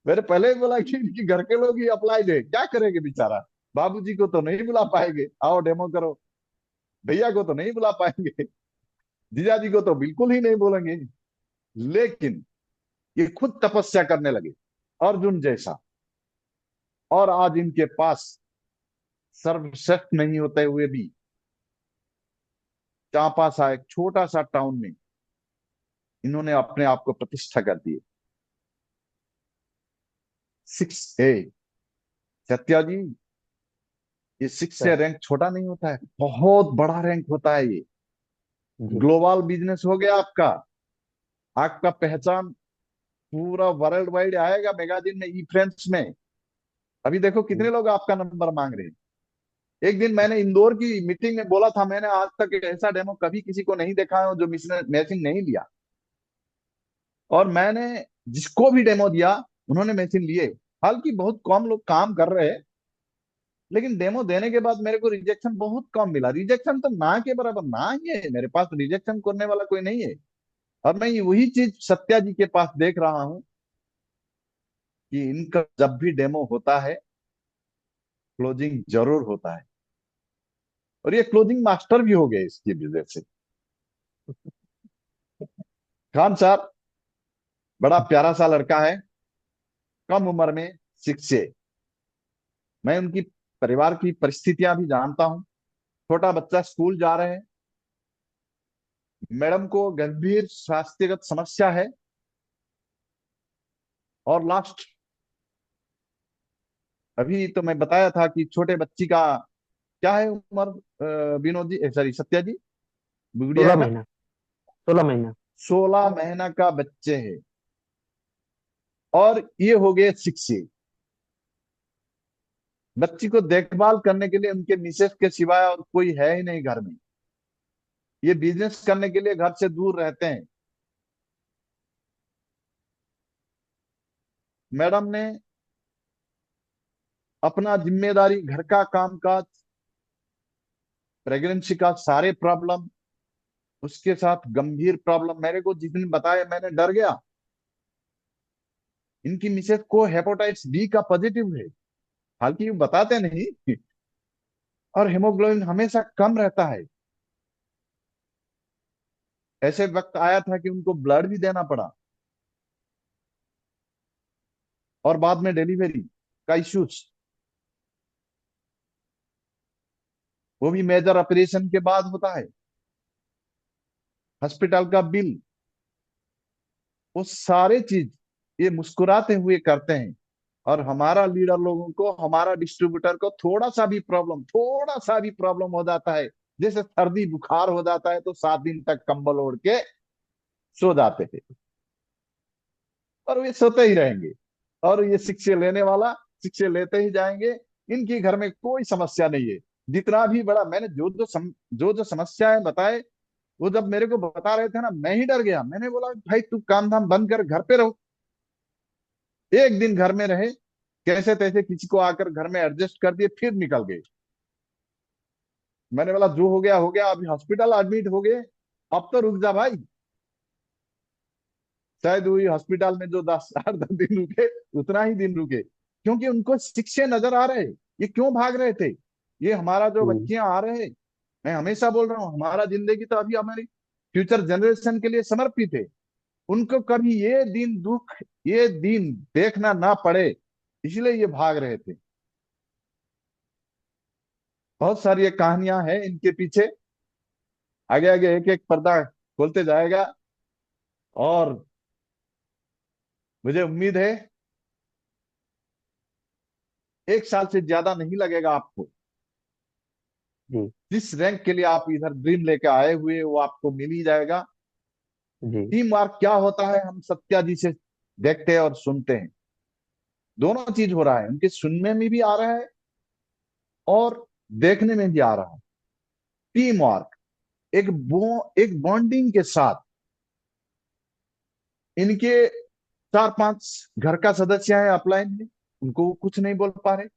मैंने पहले ही बोला कि इनकी घर के लोग ही अप्लाई दे, क्या करेंगे बेचारा। बाबूजी को तो नहीं बुला पाएंगे, आओ डेमो करो। भैया को तो नहीं बुला पाएंगे, जीजा जी को तो बिल्कुल ही नहीं बोलेंगे। लेकिन ये खुद तपस्या करने लगे, अर्जुन जैसा। और आज इनके पास सर्वश्रेष्ठ नहीं होते हुए भी चांपा सा एक छोटा सा टाउन में इन्होंने अपने आप को प्रतिष्ठा कर दिए। 6A, सत्या जी, ये 6A सर रैंक छोटा नहीं होता है, बहुत बड़ा रैंक होता है ये। जी। ग्लोबल बिजनेस हो गया आपका। आपका पहचान पूरा वर्ल्ड वाइड आएगा मैगजीन में, ई फ्रेंड्स में। अभी देखो कितने लोग आपका नंबर मांग रहे हैं। एक दिन मैंने इंदौर की मीटिंग में बोला था, मैंने आज तक ऐसा डेमो कभी किसी को नहीं देखा है जो मैचिंग नहीं लिया। और मैंने जिसको भी डेमो दिया, उन्होंने मैचिंग लिए। हालांकि बहुत कम लोग काम कर रहे हैं, लेकिन डेमो देने के बाद मेरे को रिजेक्शन बहुत कम मिला। रिजेक्शन तो ना के बराबर ना ही है, मेरे पास रिजेक्शन करने वाला कोई नहीं है। और मैं वही चीज सत्या जी के पास देख रहा हूँ कि इनका जब भी डेमो होता है, क्लोजिंग जरूर होता है। और ये क्लोजिंग मास्टर भी हो गए इसकी वजह से। खान साहब बड़ा प्यारा सा लड़का है, कम उम्र में शिक्षे। मैं उनकी परिवार की परिस्थितियां भी जानता हूँ। छोटा बच्चा, स्कूल जा रहे हैं, मैडम को गंभीर स्वास्थ्यगत समस्या है। और लास्ट, अभी तो मैं बताया था कि छोटे बच्ची का क्या है उम्र, विनोद जी, सॉरी सत्या जी, गुड़िया सोलह का महीना 16 महीना। 16 महीना का बच्चे है। और ये हो गए शिक्षे। बच्ची को देखभाल करने के लिए उनके मिसेस के सिवाय और कोई है ही नहीं घर में। ये बिजनेस करने के लिए घर से दूर रहते हैं। मैडम ने अपना जिम्मेदारी, घर का कामकाज, प्रेगनेंसी का सारे प्रॉब्लम, उसके साथ गंभीर प्रॉब्लम मेरे को जिस दिन बताया मैंने डर गया। इनकी मिसेस को हेपेटाइटिस बी का पॉजिटिव है, हालांकि वो बताते नहीं। और हेमोग्लोबिन हमेशा कम रहता है। ऐसे वक्त आया था कि उनको ब्लड भी देना पड़ा। और बाद में डिलीवरी का इश्यूज, वो भी मेजर ऑपरेशन के बाद होता है। हॉस्पिटल का बिल, वो सारे चीज ये मुस्कुराते हुए करते हैं। और हमारा लीडर लोगों को, हमारा डिस्ट्रीब्यूटर को थोड़ा सा भी प्रॉब्लम हो जाता है, जैसे सर्दी बुखार हो जाता है, तो 7 दिन तक कंबल ओढ़ के सो जाते हैं। और वे सोते ही रहेंगे। और ये शिक्षे लेने वाला शिक्षे लेते ही जाएंगे। इनकी घर में कोई समस्या नहीं है। जितना भी बड़ा मैंने जो जो समस्याएं बताए, वो जब मेरे को बता रहे थे ना, मैं ही डर गया। मैंने बोला भाई तू काम धाम बंद कर, घर पे रहो। एक दिन घर में रहे, कैसे तैसे किसी को आकर घर में एडजस्ट कर दिए, फिर निकल गए। मैंने बोला जो हो गया, अभी हॉस्पिटल एडमिट हो गए, अब तो रुक जा भाई। शायद वही हॉस्पिटल में जो 10 दिन रुके उतना ही दिन रुके, क्योंकि उनको शिक्षे नजर आ रहे। ये क्यों भाग रहे थे? ये हमारा जो हम्म, बच्चियां आ रहे हैं, मैं हमेशा बोल रहा हूँ, हमारा जिंदगी तो अभी हमारी फ्यूचर जनरेशन के लिए समर्पित है। उनको कभी ये दिन दुख, ये दिन देखना ना पड़े, इसलिए ये भाग रहे थे। बहुत सारी ये कहानियां हैं इनके पीछे। आगे आगे एक एक पर्दा खोलते जाएगा, और मुझे उम्मीद है 1 साल से ज्यादा नहीं लगेगा आपको। जी जिस रैंक के लिए आप इधर ड्रीम लेके आए हुए, वो आपको मिल ही जाएगा। जी टीम वर्क क्या होता है, हम सत्या जी से देखते हैं और सुनते हैं। दोनों चीज हो रहा है, उनके सुनने में भी आ रहा है और देखने में भी आ रहा है। टीम वर्क, एक बॉन्डिंग के साथ। इनके 4-5 घर का सदस्य है अपलाइन में, उनको वो कुछ नहीं बोल पा रहे।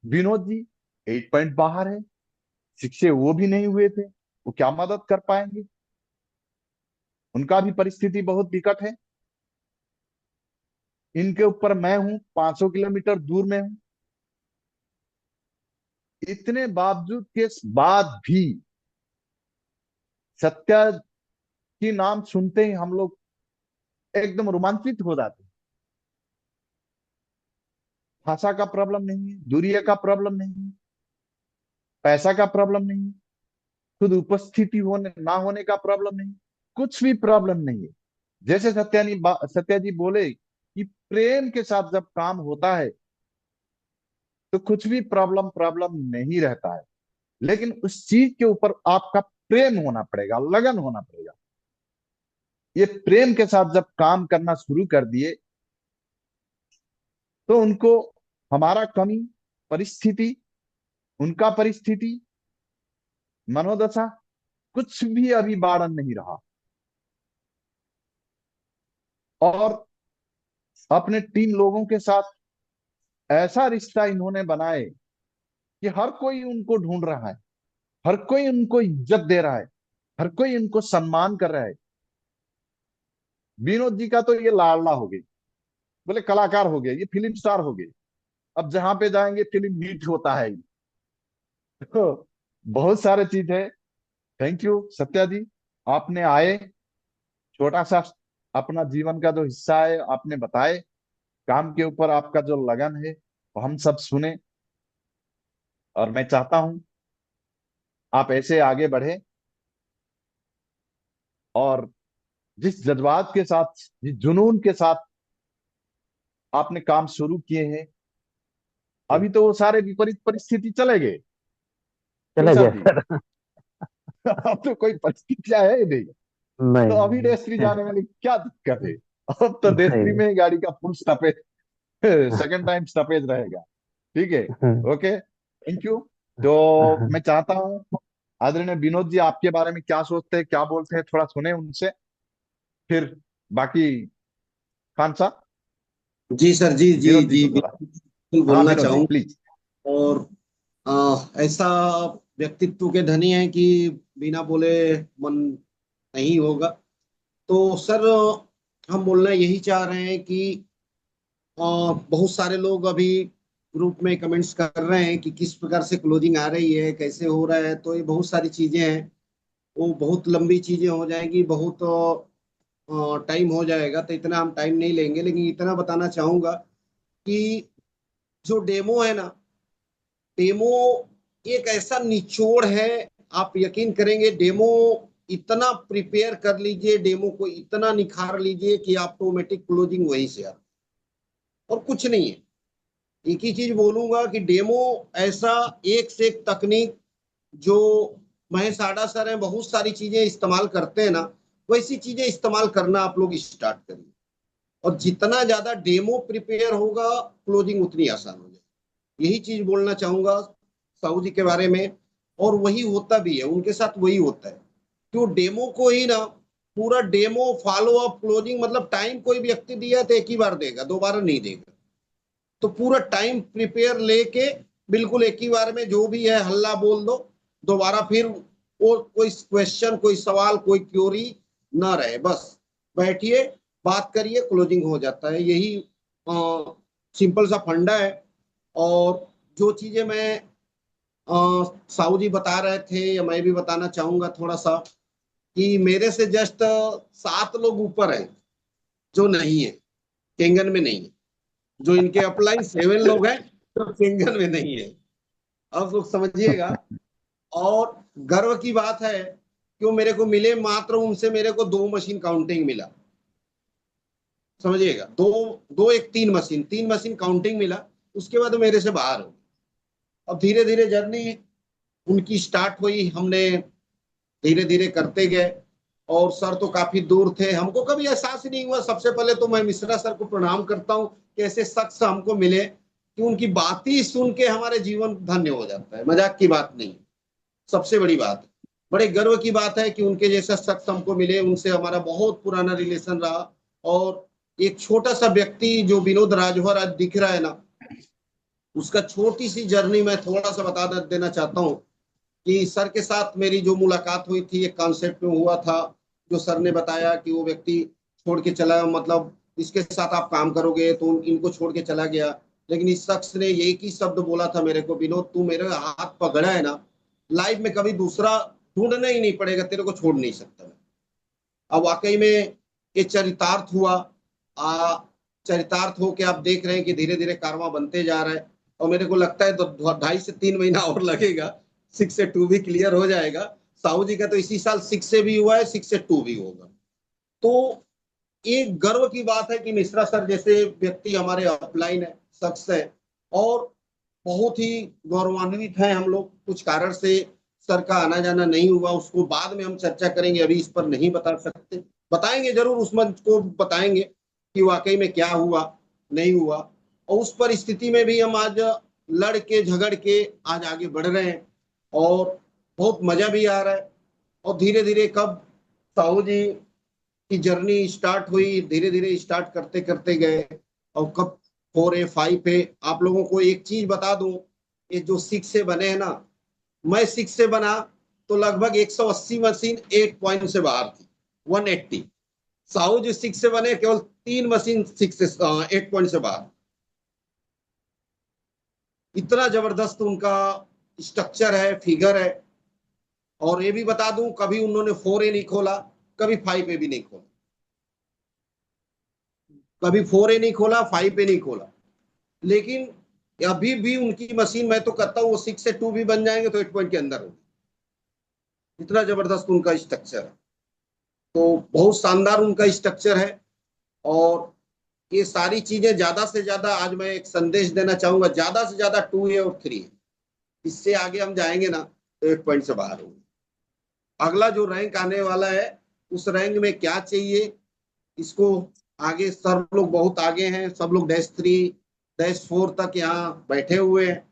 विनोद जी 8 पॉइंट बाहर है, शिक्षे वो भी नहीं हुए थे, वो क्या मदद कर पाएंगे? उनका भी परिस्थिति बहुत विकट है। इनके ऊपर मैं हूं, 500 किलोमीटर दूर में हूं। इतने बावजूद के बाद भी सत्या की नाम सुनते ही हम लोग एकदम रोमांचित हो जाते हैं। भाषा का प्रॉब्लम नहीं है, दूरी का प्रॉब्लम नहीं है, पैसा का प्रॉब्लम नहीं है, खुद उपस्थिति होने ना होने का प्रॉब्लम नहीं, कुछ भी प्रॉब्लम नहीं है। जैसे सत्या जी बोले कि प्रेम के साथ जब काम होता है तो कुछ भी प्रॉब्लम प्रॉब्लम नहीं रहता है। लेकिन उस चीज के ऊपर आपका प्रेम होना पड़ेगा, लगन होना पड़ेगा। ये प्रेम के साथ जब काम करना शुरू कर दिए तो उनको हमारा कमी, परिस्थिति, उनका परिस्थिति, मनोदशा, कुछ भी अभी बारण नहीं रहा। और अपने टीम लोगों के साथ ऐसा रिश्ता इन्होंने बनाए कि हर कोई उनको ढूंढ रहा है, हर कोई उनको इज्जत दे रहा है, हर कोई उनको सम्मान कर रहा है। विनोद जी का तो ये लाडला हो गई, बोले कलाकार हो गए, ये फिल्म स्टार हो गए, अब जहां पे जाएंगे फिल्म हिट होता है। तो बहुत सारे चीज है। थैंक यू सत्या जी, आपने आए, छोटा सा अपना जीवन का जो हिस्सा है आपने बताए, काम के ऊपर आपका जो लगन है वो हम सब सुने। और मैं चाहता हूं आप ऐसे आगे बढ़े, और जिस जज्बात के साथ, जिस जुनून के साथ आपने काम शुरू किए हैं, जी अभी तो वो सारे विपरीत परिस्थिति चले गए चला गुलशन गया जी। सर। अब तो कोई परिस्थितियां है ही नहीं। नहीं तो अभी नहीं रेस्ट्री जाने में क्या दिक्कत है? अब तो रेस्ट्री नहीं। में ही गाड़ी का full stoppage, second time stoppage रहेगा। ठीक है, ओके, थैंक यू। तो मैं चाहता हूँ आदरणीय विनोद जी आपके बारे में क्या सोचते हैं, क्या बोलते हैं, थोड़ा सुने उनसे, फिर बाकी खान साहब। जी सर, जी जी विनोद जी जी, को थोड़ा। बिल्कुल हाँ बोलना विनोद जी चाहूंगा। प्लीज। और ऐसा व्यक्तित्व के धनी है कि बिना बोले मन नहीं होगा। तो सर, हम बोलना यही चाह रहे हैं कि बहुत सारे लोग अभी ग्रुप में कमेंट्स कर रहे हैं कि किस प्रकार से क्लोजिंग आ रही है, कैसे हो रहा है। तो ये बहुत सारी चीजें हैं, वो बहुत लंबी चीजें हो जाएंगी, बहुत टाइम हो जाएगा, तो इतना हम टाइम नहीं लेंगे। लेकिन इतना बताना चाहूंगा कि जो डेमो है ना, डेमो एक ऐसा निचोड़ है, आप यकीन करेंगे। डेमो इतना प्रिपेयर कर लीजिए, डेमो को इतना निखार लीजिए कि ऑटोमेटिक क्लोजिंग वहीं से आ, और कुछ नहीं है। एक ही चीज बोलूंगा कि डेमो ऐसा एक से एक तकनीक, जो महेश आडा सर हैं बहुत सारी चीजें इस्तेमाल करते हैं ना, वैसी चीजें इस्तेमाल करना आप लोग स्टार्ट करिए। और जितना ज्यादा डेमो प्रिपेयर होगा, क्लोजिंग उतनी आसान हो जाएगी। यही चीज बोलना चाहूंगा साहू जी के बारे में। और वही होता भी है, उनके साथ वही होता है कि वो डेमो को ही ना, पूरा डेमो फॉलो अप क्लोजिंग, मतलब टाइम कोई व्यक्ति दिया तो एक ही बार देगा, दोबारा नहीं देगा। तो पूरा टाइम प्रिपेयर लेके बिल्कुल एक ही बार में जो भी है हल्ला बोल दो, दोबारा फिर वो कोई क्वेश्चन, कोई सवाल, कोई क्योरी ना रहे। बस बैठिए, बात करिए, क्लोजिंग हो जाता है। यही सिंपल सा फंडा है। और जो चीजें मैं साहू जी बता रहे थे या मैं भी बताना चाहूंगा थोड़ा सा, कि मेरे से जस्ट 7 लोग ऊपर हैं जो नहीं है, केंगन में नहीं है। जो इनके अपलाइन 7 लोग हैं तो केंगन में नहीं है। अब लोग समझिएगा। और गर्व की बात है कि वो मेरे को मिले, मात्र उनसे मेरे को 2 मशीन काउंटिंग मिला। समझिएगा, दो दो एक 3 मशीन काउंटिंग मिला। उसके बाद वो मेरे से बाहर हो। अब धीरे धीरे जर्नी उनकी स्टार्ट हुई, हमने धीरे धीरे करते गए। और सर तो काफी दूर थे, हमको कभी एहसास ही नहीं हुआ। सबसे पहले तो मैं मिश्रा सर को प्रणाम करता हूँ कि ऐसे शख्स हमको मिले कि उनकी बात ही सुन के हमारे जीवन धन्य हो जाता है। मजाक की बात नहीं, सबसे बड़ी बात है। बड़े गर्व की बात है कि उनके जैसा शख्स हमको मिले, उनसे हमारा बहुत पुराना रिलेशन रहा। और एक छोटा सा व्यक्ति जो विनोद राजभर आज दिख रहा है ना, उसका छोटी सी जर्नी मैं थोड़ा सा बता देना चाहता हूँ। कि सर के साथ मेरी जो मुलाकात हुई थी एक कॉन्सेप्ट में हुआ था। जो सर ने बताया कि वो व्यक्ति छोड़ के चला, मतलब इसके साथ आप काम करोगे तो इनको छोड़ के चला गया। लेकिन इस शख्स ने एक ही शब्द बोला था मेरे को, विनोद तू मेरे हाथ पकड़ा है ना, लाइफ में कभी दूसरा ढूंढना ही नहीं पड़ेगा, तेरे को छोड़ नहीं सकता मैं। अब वाकई में ये चरितार्थ हुआ। चरितार्थ हो के आप देख रहे हैं कि धीरे धीरे कारवां बनते जा रहा है। और मेरे को लगता है तो 2.5 से 3 महीना और लगेगा, 6 से 2 भी क्लियर हो जाएगा। साहू जी का तो इसी साल 6 से भी हुआ है, 6 से 2 भी होगा। तो एक गर्व की बात है कि मिश्रा सर जैसे व्यक्ति हमारे अपलाइन है, शख्स है। और बहुत ही गौरवान्वित हैं हम लोग। कुछ कारण से सर का आना जाना नहीं हुआ, उसको बाद में हम चर्चा करेंगे, अभी इस पर नहीं बता सकते। बताएंगे जरूर, उस मंच को बताएंगे कि वाकई में क्या हुआ नहीं हुआ। और उस परिस्थिति में भी हम आज लड़ के झगड़ के आज आगे बढ़ रहे हैं। और बहुत मजा भी आ रहा है। और धीरे धीरे कब साहू जी की जर्नी स्टार्ट हुई, धीरे धीरे स्टार्ट करते करते गए। और कब 4A 5A, आप लोगों को एक चीज बता दूं, ये जो 6 से बने हैं ना, मैं 6 से बना तो लगभग 180 मशीन 8 पॉइंट से बाहर थी, 180। साहू जी 6 से बने, केवल 3 मशीन 6 से 8 पॉइंट से बाहर। इतना जबरदस्त उनका स्ट्रक्चर है, फिगर है। और ये भी बता दूं, कभी उन्होंने 4A नहीं खोला, कभी 5A भी नहीं खोला। कभी 4A नहीं खोला, 5A नहीं खोला। लेकिन अभी भी उनकी मशीन, मैं तो कहता हूँ वो 6 से 2 भी बन जाएंगे तो 8 पॉइंट के अंदर होगी। इतना जबरदस्त उनका स्ट्रक्चर है। तो बहुत शानदार उनका स्ट्रक्चर है। और ये सारी चीजें ज्यादा से ज्यादा, आज मैं एक संदेश देना चाहूंगा, ज्यादा से ज्यादा 2A और 3A, इससे आगे हम जाएंगे ना तो 8 पॉइंट से बाहर होंगे। अगला जो रैंक आने वाला है, उस रैंक में क्या चाहिए, इसको आगे सर लोग बहुत आगे हैं, सब लोग -3 -4 तक यहाँ बैठे हुए हैं।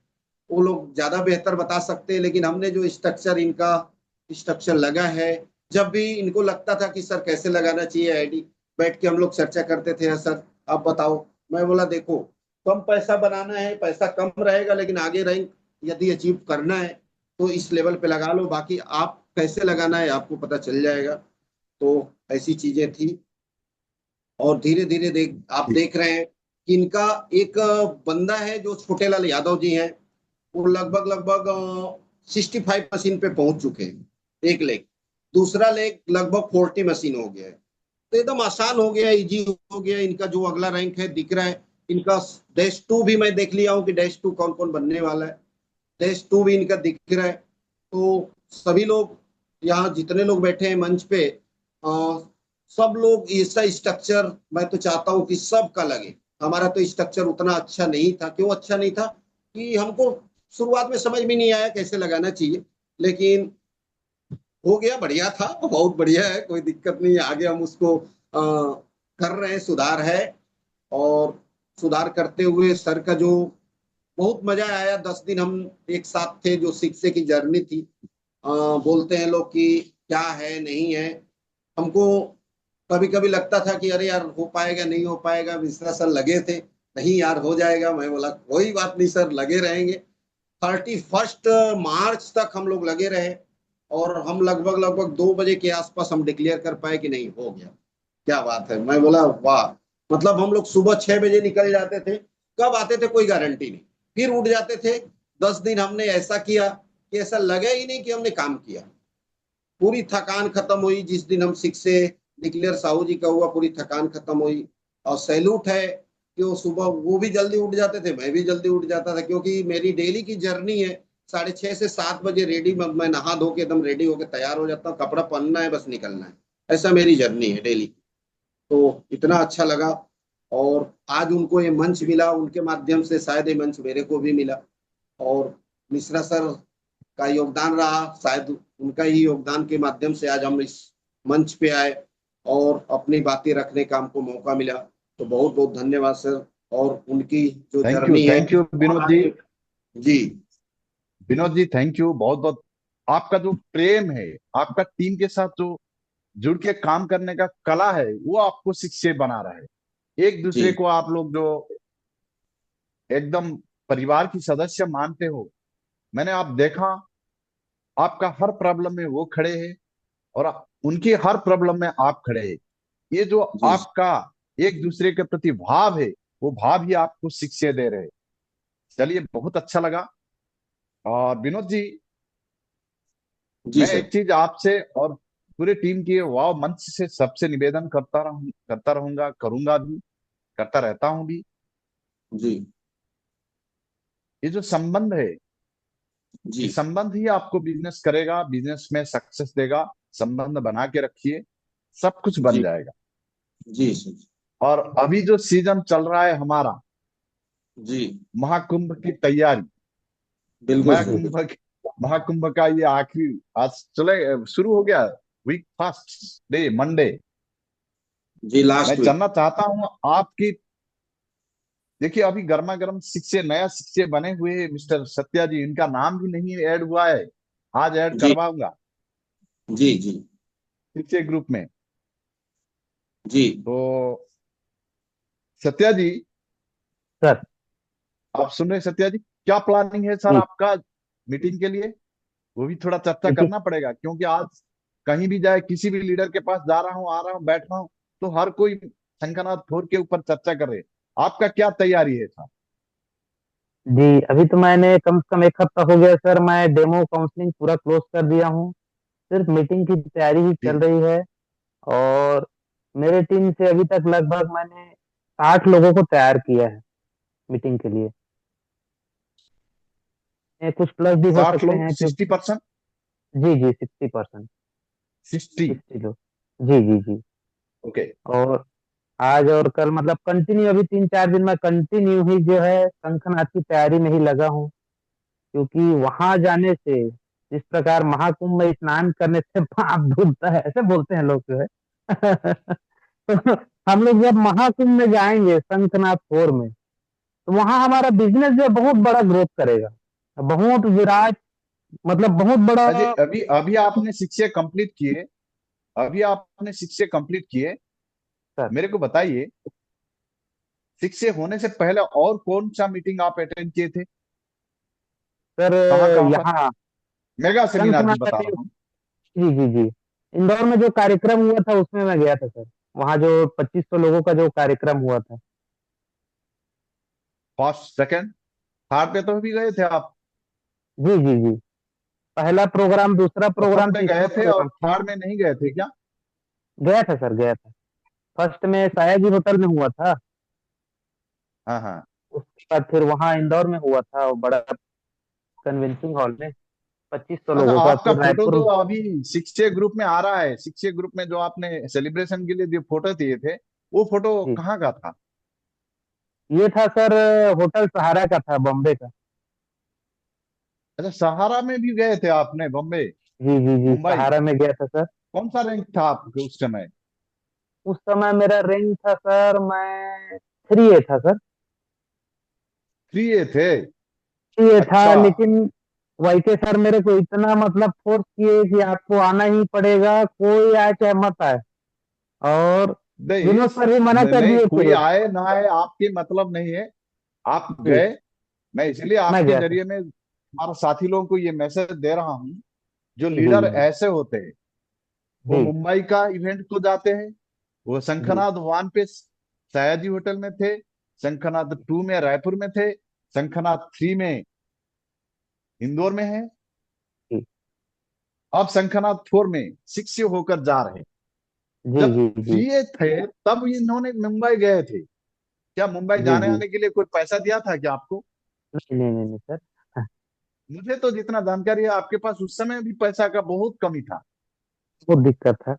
वो लोग ज्यादा बेहतर बता सकते हैं। लेकिन हमने जो स्ट्रक्चर, इनका स्ट्रक्चर लगा है, जब भी इनको लगता था कि सर कैसे लगाना चाहिए आईडी, बैठ के हम लोग चर्चा करते थे, सर आप बताओ। मैं बोला देखो, कम पैसा बनाना है, पैसा कम रहेगा, लेकिन आगे रैंक यदि अचीव करना है तो इस लेवल पे लगा लो, बाकी आप कैसे लगाना है आपको पता चल जाएगा। तो ऐसी चीजें थी। और धीरे धीरे आप देख रहे हैं कि इनका एक बंदा है जो छोटे लाल यादव जी हैं, वो लगभग लगभग 65 मशीन पे पहुंच चुके हैं, एक लेग। दूसरा लेग लगभग 40 मशीन हो गया है। तो एकदम आसान हो गया, इजी हो गया। इनका जो अगला रैंक है दिख रहा है। इनका -2 भी मैं देख लिया हूँ कि -2 कौन कौन बनने वाला है। -2 भी इनका दिख रहा है। तो सभी लोग यहाँ जितने लोग बैठे हैं मंच पे, सब लोग ऐसा स्ट्रक्चर मैं तो चाहता हूँ कि सबका लगे। हमारा तो स्ट्रक्चर उतना अच्छा नहीं था। क्यों अच्छा नहीं था? कि हमको शुरुआत में समझ में नहीं आया कैसे लगाना चाहिए। लेकिन हो गया, बढ़िया था, बहुत बढ़िया है, कोई दिक्कत नहीं है। आगे हम उसको कर रहे हैं, सुधार है। और सुधार करते हुए सर का जो बहुत मजा आया, 10 दिन हम एक साथ थे, जो शिक्षे की जर्नी थी। बोलते हैं लोग कि क्या है नहीं है, हमको कभी कभी लगता था कि अरे यार हो पाएगा नहीं हो पाएगा। मिश्रा सर लगे थे, नहीं यार हो जाएगा। मैं बोला कोई बात नहीं सर, लगे रहेंगे। 31 मार्च तक हम लोग लगे रहे। और हम लगभग लगभग 2 बजे के आसपास हम डिक्लेयर कर पाए कि नहीं हो गया। क्या बात है। मैं बोला वाह, मतलब हम लोग सुबह 6 बजे निकल जाते थे, कब आते थे कोई गारंटी नहीं, फिर उठ जाते थे। 10 दिन हमने ऐसा किया कि ऐसा लगा ही नहीं कि हमने काम किया। पूरी थकान खत्म हुई जिस दिन हम सिक्स से डिक्लेयर साहू जी का हुआ, पूरी थकान खत्म हुई। और सैल्यूट है कि वो सुबह वो भी जल्दी उठ जाते थे, मैं भी जल्दी उठ जाता था, क्योंकि मेरी डेली की जर्नी है। 6:30 से 7 बजे रेडी, मैं नहा धो के एकदम रेडी होके तैयार हो जाता हूँ, कपड़ा पहनना है, बस निकलना है। ऐसा मेरी जर्नी है डेली। तो इतना अच्छा लगा। और आज उनको ये मंच मिला, उनके माध्यम से शायद ये मंच मेरे को भी मिला। और मिश्रा सर का योगदान रहा, शायद उनका ही योगदान के माध्यम से आज हम इस मंच पे आए और अपनी बातें रखने का हमको मौका मिला। तो बहुत बहुत धन्यवाद सर। और उनकी जो जर्नी है, थैंक यू विनोद जी। जी विनोद जी थैंक यू बहुत बहुत। आपका जो प्रेम है, आपका टीम के साथ जो जुड़ के काम करने का कला है, वो आपको शिक्षक बना रहा है। एक जी दूसरे को आप लोग जो एकदम परिवार की सदस्य मानते हो, मैंने आप देखा, आपका हर प्रॉब्लम में वो खड़े हैं और उनकी हर प्रॉब्लम में आप खड़े हैं। ये जो जी आपका एक दूसरे के प्रति भाव है, वो भाव ही आपको शिक्षा दे रहे हैं। चलिए, बहुत अच्छा लगा। और विनोद जी, जी मैं सर। एक चीज आपसे और पूरे टीम की वाव मंच से सबसे निवेदन करता रहूंगा, करूंगा भी, करता रहता हूं भी। जी ये जो संबंध है, जी ये संबंध ही आपको बिजनेस करेगा, बिजनेस में सक्सेस देगा। संबंध बना के रखिए, सब कुछ बन जी जाएगा। जी सर। और अभी जो सीजन चल रहा है हमारा, जी महाकुंभ की तैयारी, बिल्कुल सर। महाकुंभ महाकुंभ का ये आखिरी आज चले शुरू हो गया। Week first day Monday. जी मैं लास्ट वीक। जानना चाहता हूं आपकी, देखिए अभी गर्मा गर्म शिक्षक, नया शिक्षक बने हुए हैं मिस्टर सत्या जी, इनका नाम भी नहीं ऐड हुआ है। आज ऐड जी करवाऊंगा जी जी शिक्षक ग्रुप में। जी तो सत्या जी, सर। आप सुन रहे हैं सत्या जी? क्या प्लानिंग है सर जी। आपका मीटिंग के लिए? वो भी थोड़ा चर्चा देखिए करना पड़ेगा, क्योंकि आज कहीं भी जाए, किसी भी लीडर के पास जा रहा हूँ, आ रहा हूँ, बैठ रहा हूँ, तो हर कोई शंखनाद फोर के ऊपर चर्चा कर रहे हैं। आपका क्या तैयारी है सर? जी, अभी तो मैंने कम से कम 1 हफ्ता हो गया सर, मैं डेमो काउंसलिंग पूरा क्लोज कर दिया हूँ। सिर्फ मीटिंग की तैयारी ही चल ठीक। रही है। और मेरे टीम से अभी तक लगभग मैंने 60 लोगों को तैयार किया है मीटिंग के लिए। कुछ प्लस भी हो साठ सकते लोग हैं, क्योंकि 60%? जी जी 60%। 60? 60 लोग। जी जी जी। ओके। और आज और कल मतलब कंटिन्यू, अभी 3-4 दिन में कंटिन्यू ही जो है शंखनाद की तैयारी में ही लगा हूँ। क्योंकि वहां जाने से, जिस प्रकार महाकुंभ में स्नान करने से पाप धुलता है, ऐसे बोलते हैं लोग जो है। तो हम लोग जब महाकुंभ में जाएंगे शंखनाद फोर में, तो वहां हमारा बिजनेस जो है बहुत बड़ा ग्रोथ करेगा, बहुत विराट, मतलब बहुत बड़ा। अजय, अभी अभी आपने शिक्षा कंप्लीट किए, अभी आपने शिक्षा कंप्लीट किए, सर। मेरे को बताइए, शिक्षक होने से पहले और कौन सा मीटिंग आप अटेंड किए थे? सर कहाँ कहाँ पर? यहाँ मेगा सेमिनार की शंखनाद बता में रहा हूँ। जी जी जी, इंदौर में जो कार्यक्रम हुआ था उसमें मैं गया था सर। वहाँ जो 2500 लोगों का जो कार्यक्रम हुआ था। फर्स्ट, सेकंड, थर्ड पे तो भी गए थे आप? जी जी जी, पहला प्रोग्राम, दूसरा प्रथम प्रोग्राम, में गए तीसरा थे और प्रोग्राम। थर्ड में नहीं गए थे क्या? गया था सर, गया था। फर्स्ट में सयाजी होटल में हुआ था। हाँ हाँ। उसके बाद फिर वहाँ इंदौर में हुआ था, वो बड़ा कन्वेंसिंग हॉल में, 2500 अच्छा, लोगों का। आपका फिर फोटो रायपुर। तो अभी शिक्षक ग्रुप में आ रहा है। शिक्षक ग्रुप में जो आपने सेलिब्रेशन के लिए जो फोटो दिए थे, वो फोटो जी, कहाँ का था? ये था सर, होटल सहारा का था, बॉम्बे का। अच्छा, सहारा में भी गए थे आपने, बॉम्बे, जी जी जी, मुंबई? सहारा में गया था सर। कौन सा रैंक था आपके उस समय? उस समय मेरा रैंक था सर, मैं 3A था सर। 3A थे? 3A था, अच्छा। लेकिन वाईके सर मेरे को इतना मतलब फोर्स किए कि आपको आना ही पड़ेगा, कोई आए चाहे मत आए। और नहीं, विनोद सर भी मना कर नहीं, दिए कोई थे। आए ना आए आपके मतलब नहीं है, आप जी, गए। मैं इसलिए मैं आपके गया था। जरिए में हमारे साथी लोगों को ये मैसेज दे रहा हूँ, जो जी जी लीडर जी ऐसे होते हैं, वो जी मुंबई का इवेंट को जाते हैं, वो शंखनाद 1 पे सयाजी होटल में थे, शंखनाद 2 में रायपुर में थे, शंखनाद 3 में इंदौर में है, जी अब शंखनाद 4 में 6 से होकर जा रहे हैं। जी जब जी जी। 3 थे तब इन्होंने मुंबई गए थे। क्या मुंबई जी जाने जी। आने के लिए कोई पैसा दिया था क्या आपको? नहीं नहीं नहीं नहीं सर। मुझे तो जितना जानकारी है आपके पास उस समय भी पैसा का बहुत कमी था। बहुत दिक्कत था।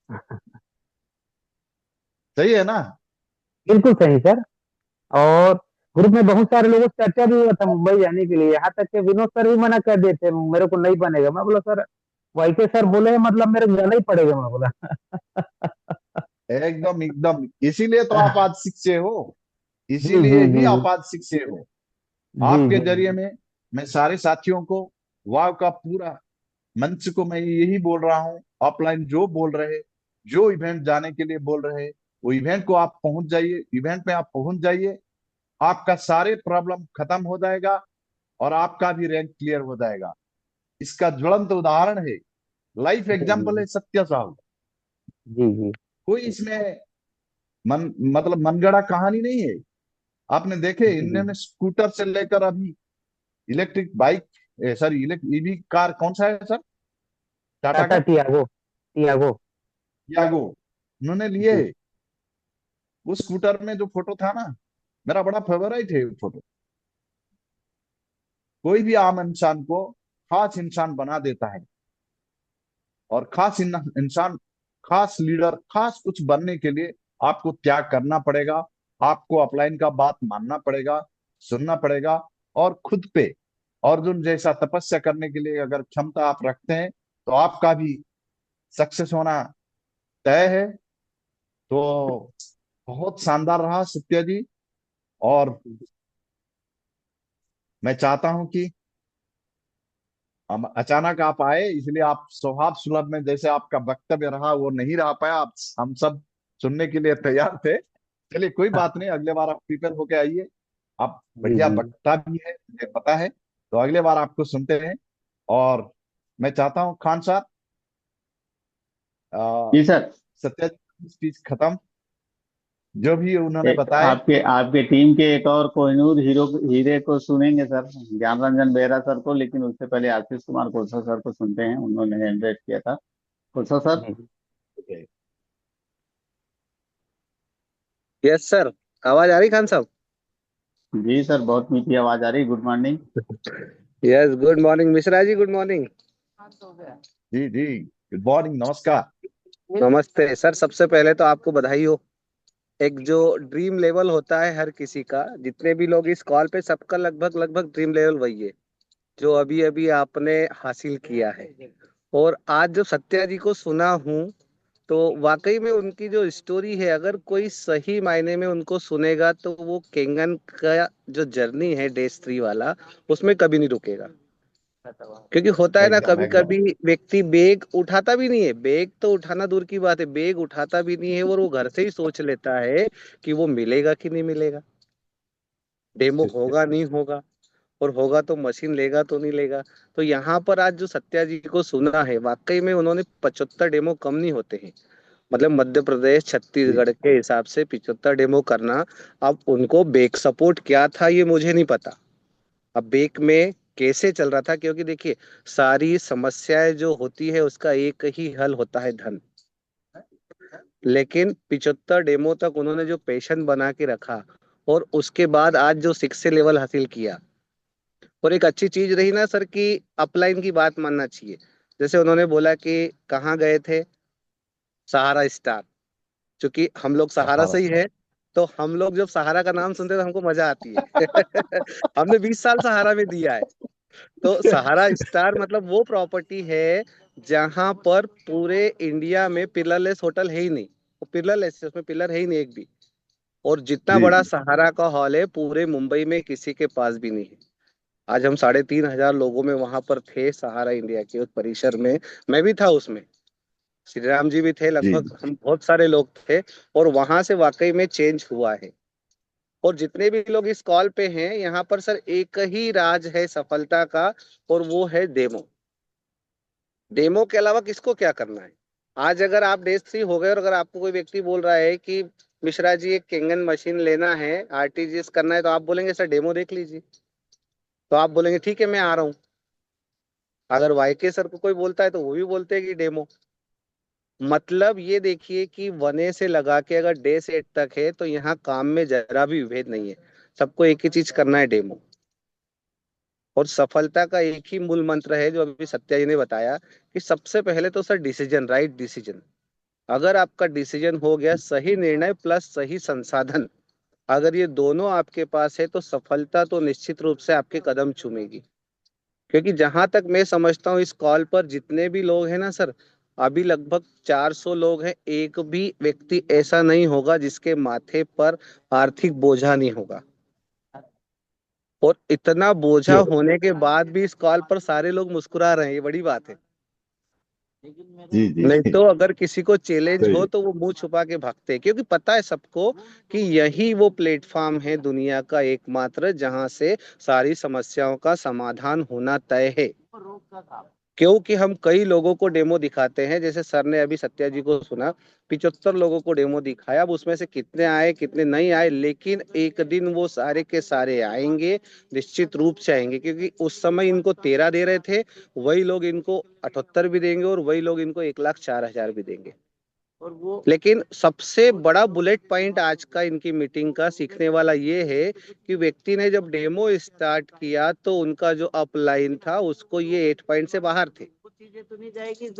सही है ना? बिल्कुल सही सर। और ग्रुप में बहुत सारे लोगों से चर्चा भी हुआ था मुंबई जाने के लिए, यहाँ तक कि विनोद सर भी मना कर देते, मेरे को नहीं बनेगा। मैं बोला सर, वाईके सर बोले मतलब मेरे को जाना ही पड़ेगा। मैं बोला एकदम एकदम, इसीलिए तो आप आज शिक्षे हो, जी जी इसीलिए ही जी आप आज शिक्षे हो। जी आपके जी जरिए जी में मैं सारे साथियों को, वाव का पूरा मंच को मैं यही बोल रहा हूँ, ऑफलाइन जो बोल रहे, जो इवेंट जाने के लिए बोल रहे, वो इवेंट को आप पहुंच जाइए, इवेंट में आप पहुंच जाइए, आपका सारे प्रॉब्लम खत्म हो जाएगा और आपका भी रैंक क्लियर हो जाएगा। इसका ज्वलंत उदाहरण है, लाइफ जी एग्जाम्पल जी है सत्य साहब। जी जी कोई इसमें मन मतलब मनगढ़ा कहानी नहीं है। आपने देखे जी जी। इन्होंने स्कूटर से लेकर अभी electric bike, sorry electric EV car कौन सा है सर, टाटा टाटा का टियागो। टियागो। यागो उन्होंने लिए। जी उस स्कूटर में जो फोटो था ना, मेरा बड़ा फेवरेट है वो फोटो। कोई भी आम इंसान को खास इंसान बना देता है, और खास इंसान, खास लीडर, खास कुछ बनने के लिए आपको त्याग करना पड़ेगा, आपको अपलाइन का बात मानना पड़ेगा, सुनना पड़ेगा, और खुद पे अर्जुन जैसा तपस्या करने के लिए अगर क्षमता आप रखते हैं तो आपका भी सक्सेस होना तय है। तो बहुत शानदार रहा सत्या जी, और मैं चाहता हूं कि हम अचानक आप आए, इसलिए आप स्वभाव सुलभ में जैसे आपका वक्तव्य रहा वो नहीं रह पाया, आप हम सब सुनने के लिए तैयार थे। चलिए कोई बात नहीं, अगले बार आप प्रिपेयर होके आइए, आप जी बढ़िया जी वक्ता भी है मुझे पता है, तो अगले बार आपको सुनते हैं। और मैं चाहता हूँ खान साहब, जी सर। सत्या जी स्पीच खत्म, जो भी उन्होंने बताए। आपके आपके टीम के एक और कोहिनूर हीरे को सुनेंगे सर, ज्ञान रंजन बेहरा सर को, लेकिन उससे पहले आशीष कुमार कोसा सर को सुनते हैं, उन्होंने हैंड रेस किया था। कोसा सर। जी जी। Yes sir. आवाज आ रही खान साहब? जी सर, बहुत मीठी आवाज आ रही। Good morning. Yes, good morning Mishra ji, good morning. जी जी, गुड मॉर्निंग, नमस्कार। नमस्ते सर, सबसे पहले तो आपको बधाई हो। एक जो ड्रीम लेवल होता है हर किसी का, जितने भी लोग इस कॉल पे, सबका लगभग लगभग ड्रीम लेवल वही है जो अभी अभी आपने हासिल किया है। और आज जो सत्या जी को सुना हूँ, तो वाकई में उनकी जो स्टोरी है, अगर कोई सही मायने में उनको सुनेगा तो वो केंगन का जो जर्नी है डेज 3 वाला, उसमें कभी नहीं रुकेगा। क्योंकि होता है ना, एकदम कभी एकदम। कभी व्यक्ति बैग उठाता भी नहीं है, बैग तो उठाना दूर की बात है, बैग उठाता भी नहीं है, और वो घर से ही सोच लेता है कि वो मिलेगा कि नहीं मिलेगा, डेमो होगा नहीं होगा, और होगा तो मशीन लेगा तो नहीं लेगा। तो यहाँ पर आज जो सत्या जी को सुना है, वाकई में उन्होंने 75 डेमो कम नहीं होते हैं। मतलब मध्य प्रदेश जी छत्तीसगढ़ के हिसाब से 75 डेमो करना। अब उनको बैक सपोर्ट क्या था ये मुझे नहीं पता, अब बैक में कैसे चल रहा था, क्योंकि देखिए, सारी समस्याएं जो होती है उसका एक ही हल होता है, धन। लेकिन 75 डेमो तक उन्होंने जो पेशेंट बना के रखा, और उसके बाद आज जो 6 से लेवल हासिल किया। और एक अच्छी चीज रही ना सर, कि अपलाइन की बात मानना चाहिए। जैसे उन्होंने बोला कि कहाँ गए थे, सहारा स्टार। क्योंकि हम लोग सहारा से ही है, तो हम लोग जब सहारा का नाम सुनते हैं तो हमको मजा आती है। हमने 20 साल सहारा में दिया है। तो सहारा स्टार मतलब वो प्रॉपर्टी है जहां पर पूरे इंडिया में पिलरलेस होटल है ही नहीं। वो पिलरलेस है, उसमें पिलर है ही नहीं एक भी। और जितना जी बड़ा जी। सहारा का हॉल है पूरे मुंबई में किसी के पास भी नहीं है। आज हम 3,500 लोगों में वहां पर थे, सहारा इंडिया के उस परिसर में। मैं भी था उसमें, श्री राम जी भी थे, जी लगभग हम बहुत सारे लोग थे। और वहां से वाकई में चेंज हुआ है। और जितने भी लोग इस कॉल पे हैं यहाँ पर सर, एक ही राज है सफलता का, और वो है डेमो। डेमो के अलावा किसको क्या करना है? आज अगर आप डे 3 हो गए और अगर आपको कोई व्यक्ति बोल रहा है कि मिश्रा जी एक केंगन मशीन लेना है, आरटीजीएस करना है, तो आप बोलेंगे सर डेमो देख लीजिए, तो आप बोलेंगे ठीक है मैं आ रहा हूँ। अगर वाईके सर को कोई बोलता है तो वो भी बोलते हैं कि डेमो। मतलब ये देखिए कि वने से लगा के अगर डे से 8 तक है तो यहाँ काम में जरा भी विभेद नहीं है, सबको एक ही चीज करना है, डेमो। और सफलता का एक ही मूल मंत्र है जो अभी सत्या जी ने बताया कि सबसे पहले तो सर डिसीजन, राइट डिसीजन। अगर आपका डिसीजन हो गया, सही निर्णय प्लस सही संसाधन, अगर ये दोनों आपके पास है तो सफलता तो निश्चित रूप से आपके कदम चूमेगी। क्योंकि जहां तक मैं समझता हूँ इस कॉल पर जितने भी लोग हैं ना सर, अभी लगभग 400 लोग हैं, एक भी व्यक्ति ऐसा नहीं होगा जिसके माथे पर आर्थिक बोझा नहीं होगा। और इतना बोझा होने के बाद भी इस कॉल पर सारे लोग मुस्कुरा रहे हैं, ये बड़ी बात है। जी जी नहीं तो अगर किसी को चैलेंज सही हो तो वो मुंह छुपा के भागते हैं, क्योंकि पता है सबको कि यही वो प्लेटफॉर्म है दुनिया का एकमात्र जहां से सारी समस्याओं का समाधान होना तय है। क्योंकि हम कई लोगों को डेमो दिखाते हैं, जैसे सर ने अभी सत्या जी को सुना, 75 लोगों को डेमो दिखाया, अब उसमें से कितने आए कितने नहीं आए, लेकिन एक दिन वो सारे के सारे आएंगे, निश्चित रूप से आएंगे। क्योंकि उस समय इनको 13 दे रहे थे, वही लोग इनको 78 भी देंगे और वही लोग इनको 1,04,000 भी देंगे। लेकिन सबसे बड़ा बुलेट पॉइंट आज का इनकी मीटिंग का सीखने वाला ये है कि व्यक्ति ने जब डेमो स्टार्ट किया तो उनका जो अपलाइन था उसको ये 8 पॉइंट से बाहर थे।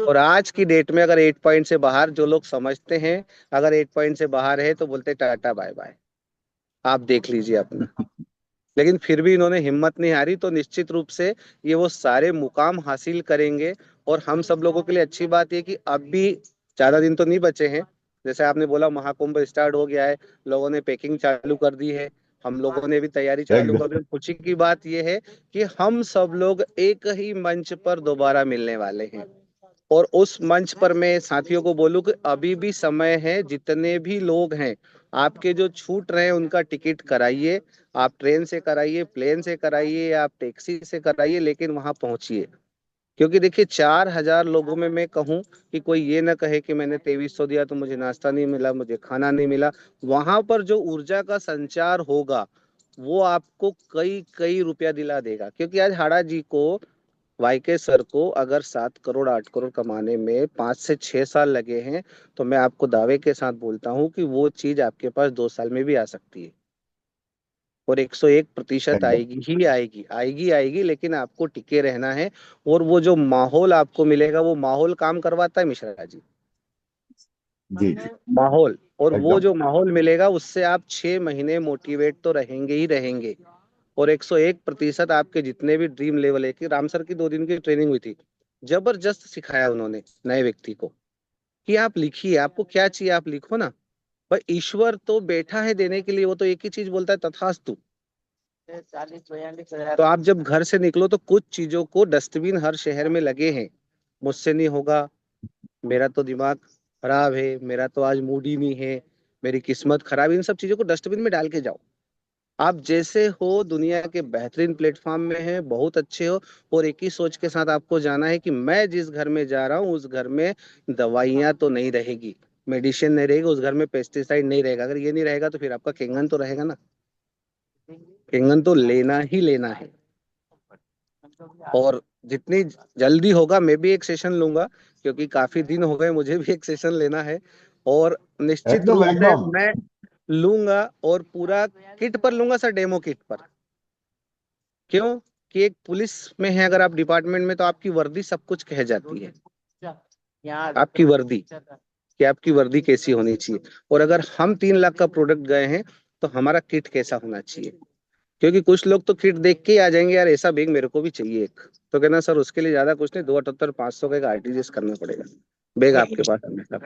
और आज की डेट में अगर 8 पॉइंट से बाहर जो लोग समझते हैं, अगर 8 पॉइंट से बाहर है तो बोलते टाटा बाय बाय, आप देख लीजिए अपना। लेकिन फिर भी इन्होंने हिम्मत नहीं हारी, तो निश्चित रूप से ये वो सारे मुकाम हासिल करेंगे। और हम सब लोगों के लिए अच्छी बात ये कि अब भी ज्यादा दिन तो नहीं बचे हैं। जैसे आपने बोला महाकुंभ स्टार्ट हो गया है, लोगों ने पैकिंग चालू कर दी है, हम लोगों ने भी तैयारी चालू कर एकदम दी। खुशी की बात ये है कि हम सब लोग एक ही मंच पर दोबारा मिलने वाले हैं। और उस मंच पर मैं साथियों को बोलूं कि अभी भी समय है, जितने भी लोग हैं आपके जो छूट रहे हैं उनका टिकट कराइए। आप ट्रेन से कराइए, प्लेन से कराइए, आप टैक्सी से कराइए, लेकिन वहां पहुंचिए। क्योंकि देखिए 4,000 लोगों में मैं कहूं कि कोई ये ना कहे कि मैंने 2300 दिया तो मुझे नाश्ता नहीं मिला, मुझे खाना नहीं मिला। वहां पर जो ऊर्जा का संचार होगा वो आपको कई कई रुपया दिला देगा। क्योंकि आज हाड़ा जी को, वाईके सर को अगर 7 करोड़ 8 करोड़ कमाने में 5 से 6 साल लगे हैं, तो मैं आपको दावे के साथ बोलता हूं कि वो चीज आपके पास 2 साल में भी आ सकती है। और 101% एकदम आएगी ही आएगी, आएगी आएगी, लेकिन आपको टिके रहना है। और वो जो माहौल आपको मिलेगा, वो माहौल काम करवाता है मिश्रा जी, जी जी माहौल। और वो एकदम जो माहौल मिलेगा उससे आप 6 महीने मोटिवेट तो रहेंगे ही रहेंगे। और 101% आपके जितने भी ड्रीम लेवल है, कि राम सर की 2 दिन की ट्रेनिंग हुई थी, जबरदस्त सिखाया उन्होंने नए व्यक्ति को कि आप लिखिए, आपको क्या चाहिए आप लिखो ना। पर ईश्वर तो बैठा है देने के लिए, वो तो एक ही चीज बोलता है, तथास्तु। तो आप जब घर से निकलो तो कुछ चीजों को, डस्टबिन हर शहर में लगे हैं, मुझसे नहीं होगा, मेरा तो दिमाग खराब है, मेरा तो आज मूड ही नहीं है, मेरी किस्मत खराब है, इन सब चीजों को डस्टबिन में डाल के जाओ। आप जैसे हो दुनिया के बेहतरीन प्लेटफॉर्म में है, बहुत अच्छे हो। और एक ही सोच के साथ आपको जाना है कि मैं जिस घर में जा रहा हूँ उस घर में दवाइयाँ तो नहीं रहेगी, मेडिसिन नहीं रहेगी, उस घर में पेस्टिसाइड नहीं रहेगा। अगर ये नहीं रहेगा तो फिर आपका केंगन तो रहेगा ना, केंगन तो लेना ही लेना है। और जितनी जल्दी होगा मैं भी एक सेशन लूंगा, क्योंकि काफी दिन हो गए, मुझे भी एक सेशन लेना है। और निश्चित एकदम रूप से एकदम मैं लूंगा, और पूरा किट पर लूंगा सर, डेमो किट पर। क्यों? कि एक पुलिस में है अगर आप डिपार्टमेंट में, तो आपकी वर्दी सब कुछ कह जाती है। आपकी वर्दी, कि आपकी वर्दी कैसी होनी चाहिए। और अगर हम 3 लाख का प्रोडक्ट गए हैं तो हमारा किट कैसा होना चाहिए। क्योंकि कुछ लोग तो किट देख के ही आ जाएंगे, यार ऐसा बैग मेरे को भी चाहिए एक। तो कहना सर उसके लिए ज्यादा कुछ नहीं, 278 500 का एक आरटीजीएस करना पड़ेगा, बैग आपके पास हमेशा।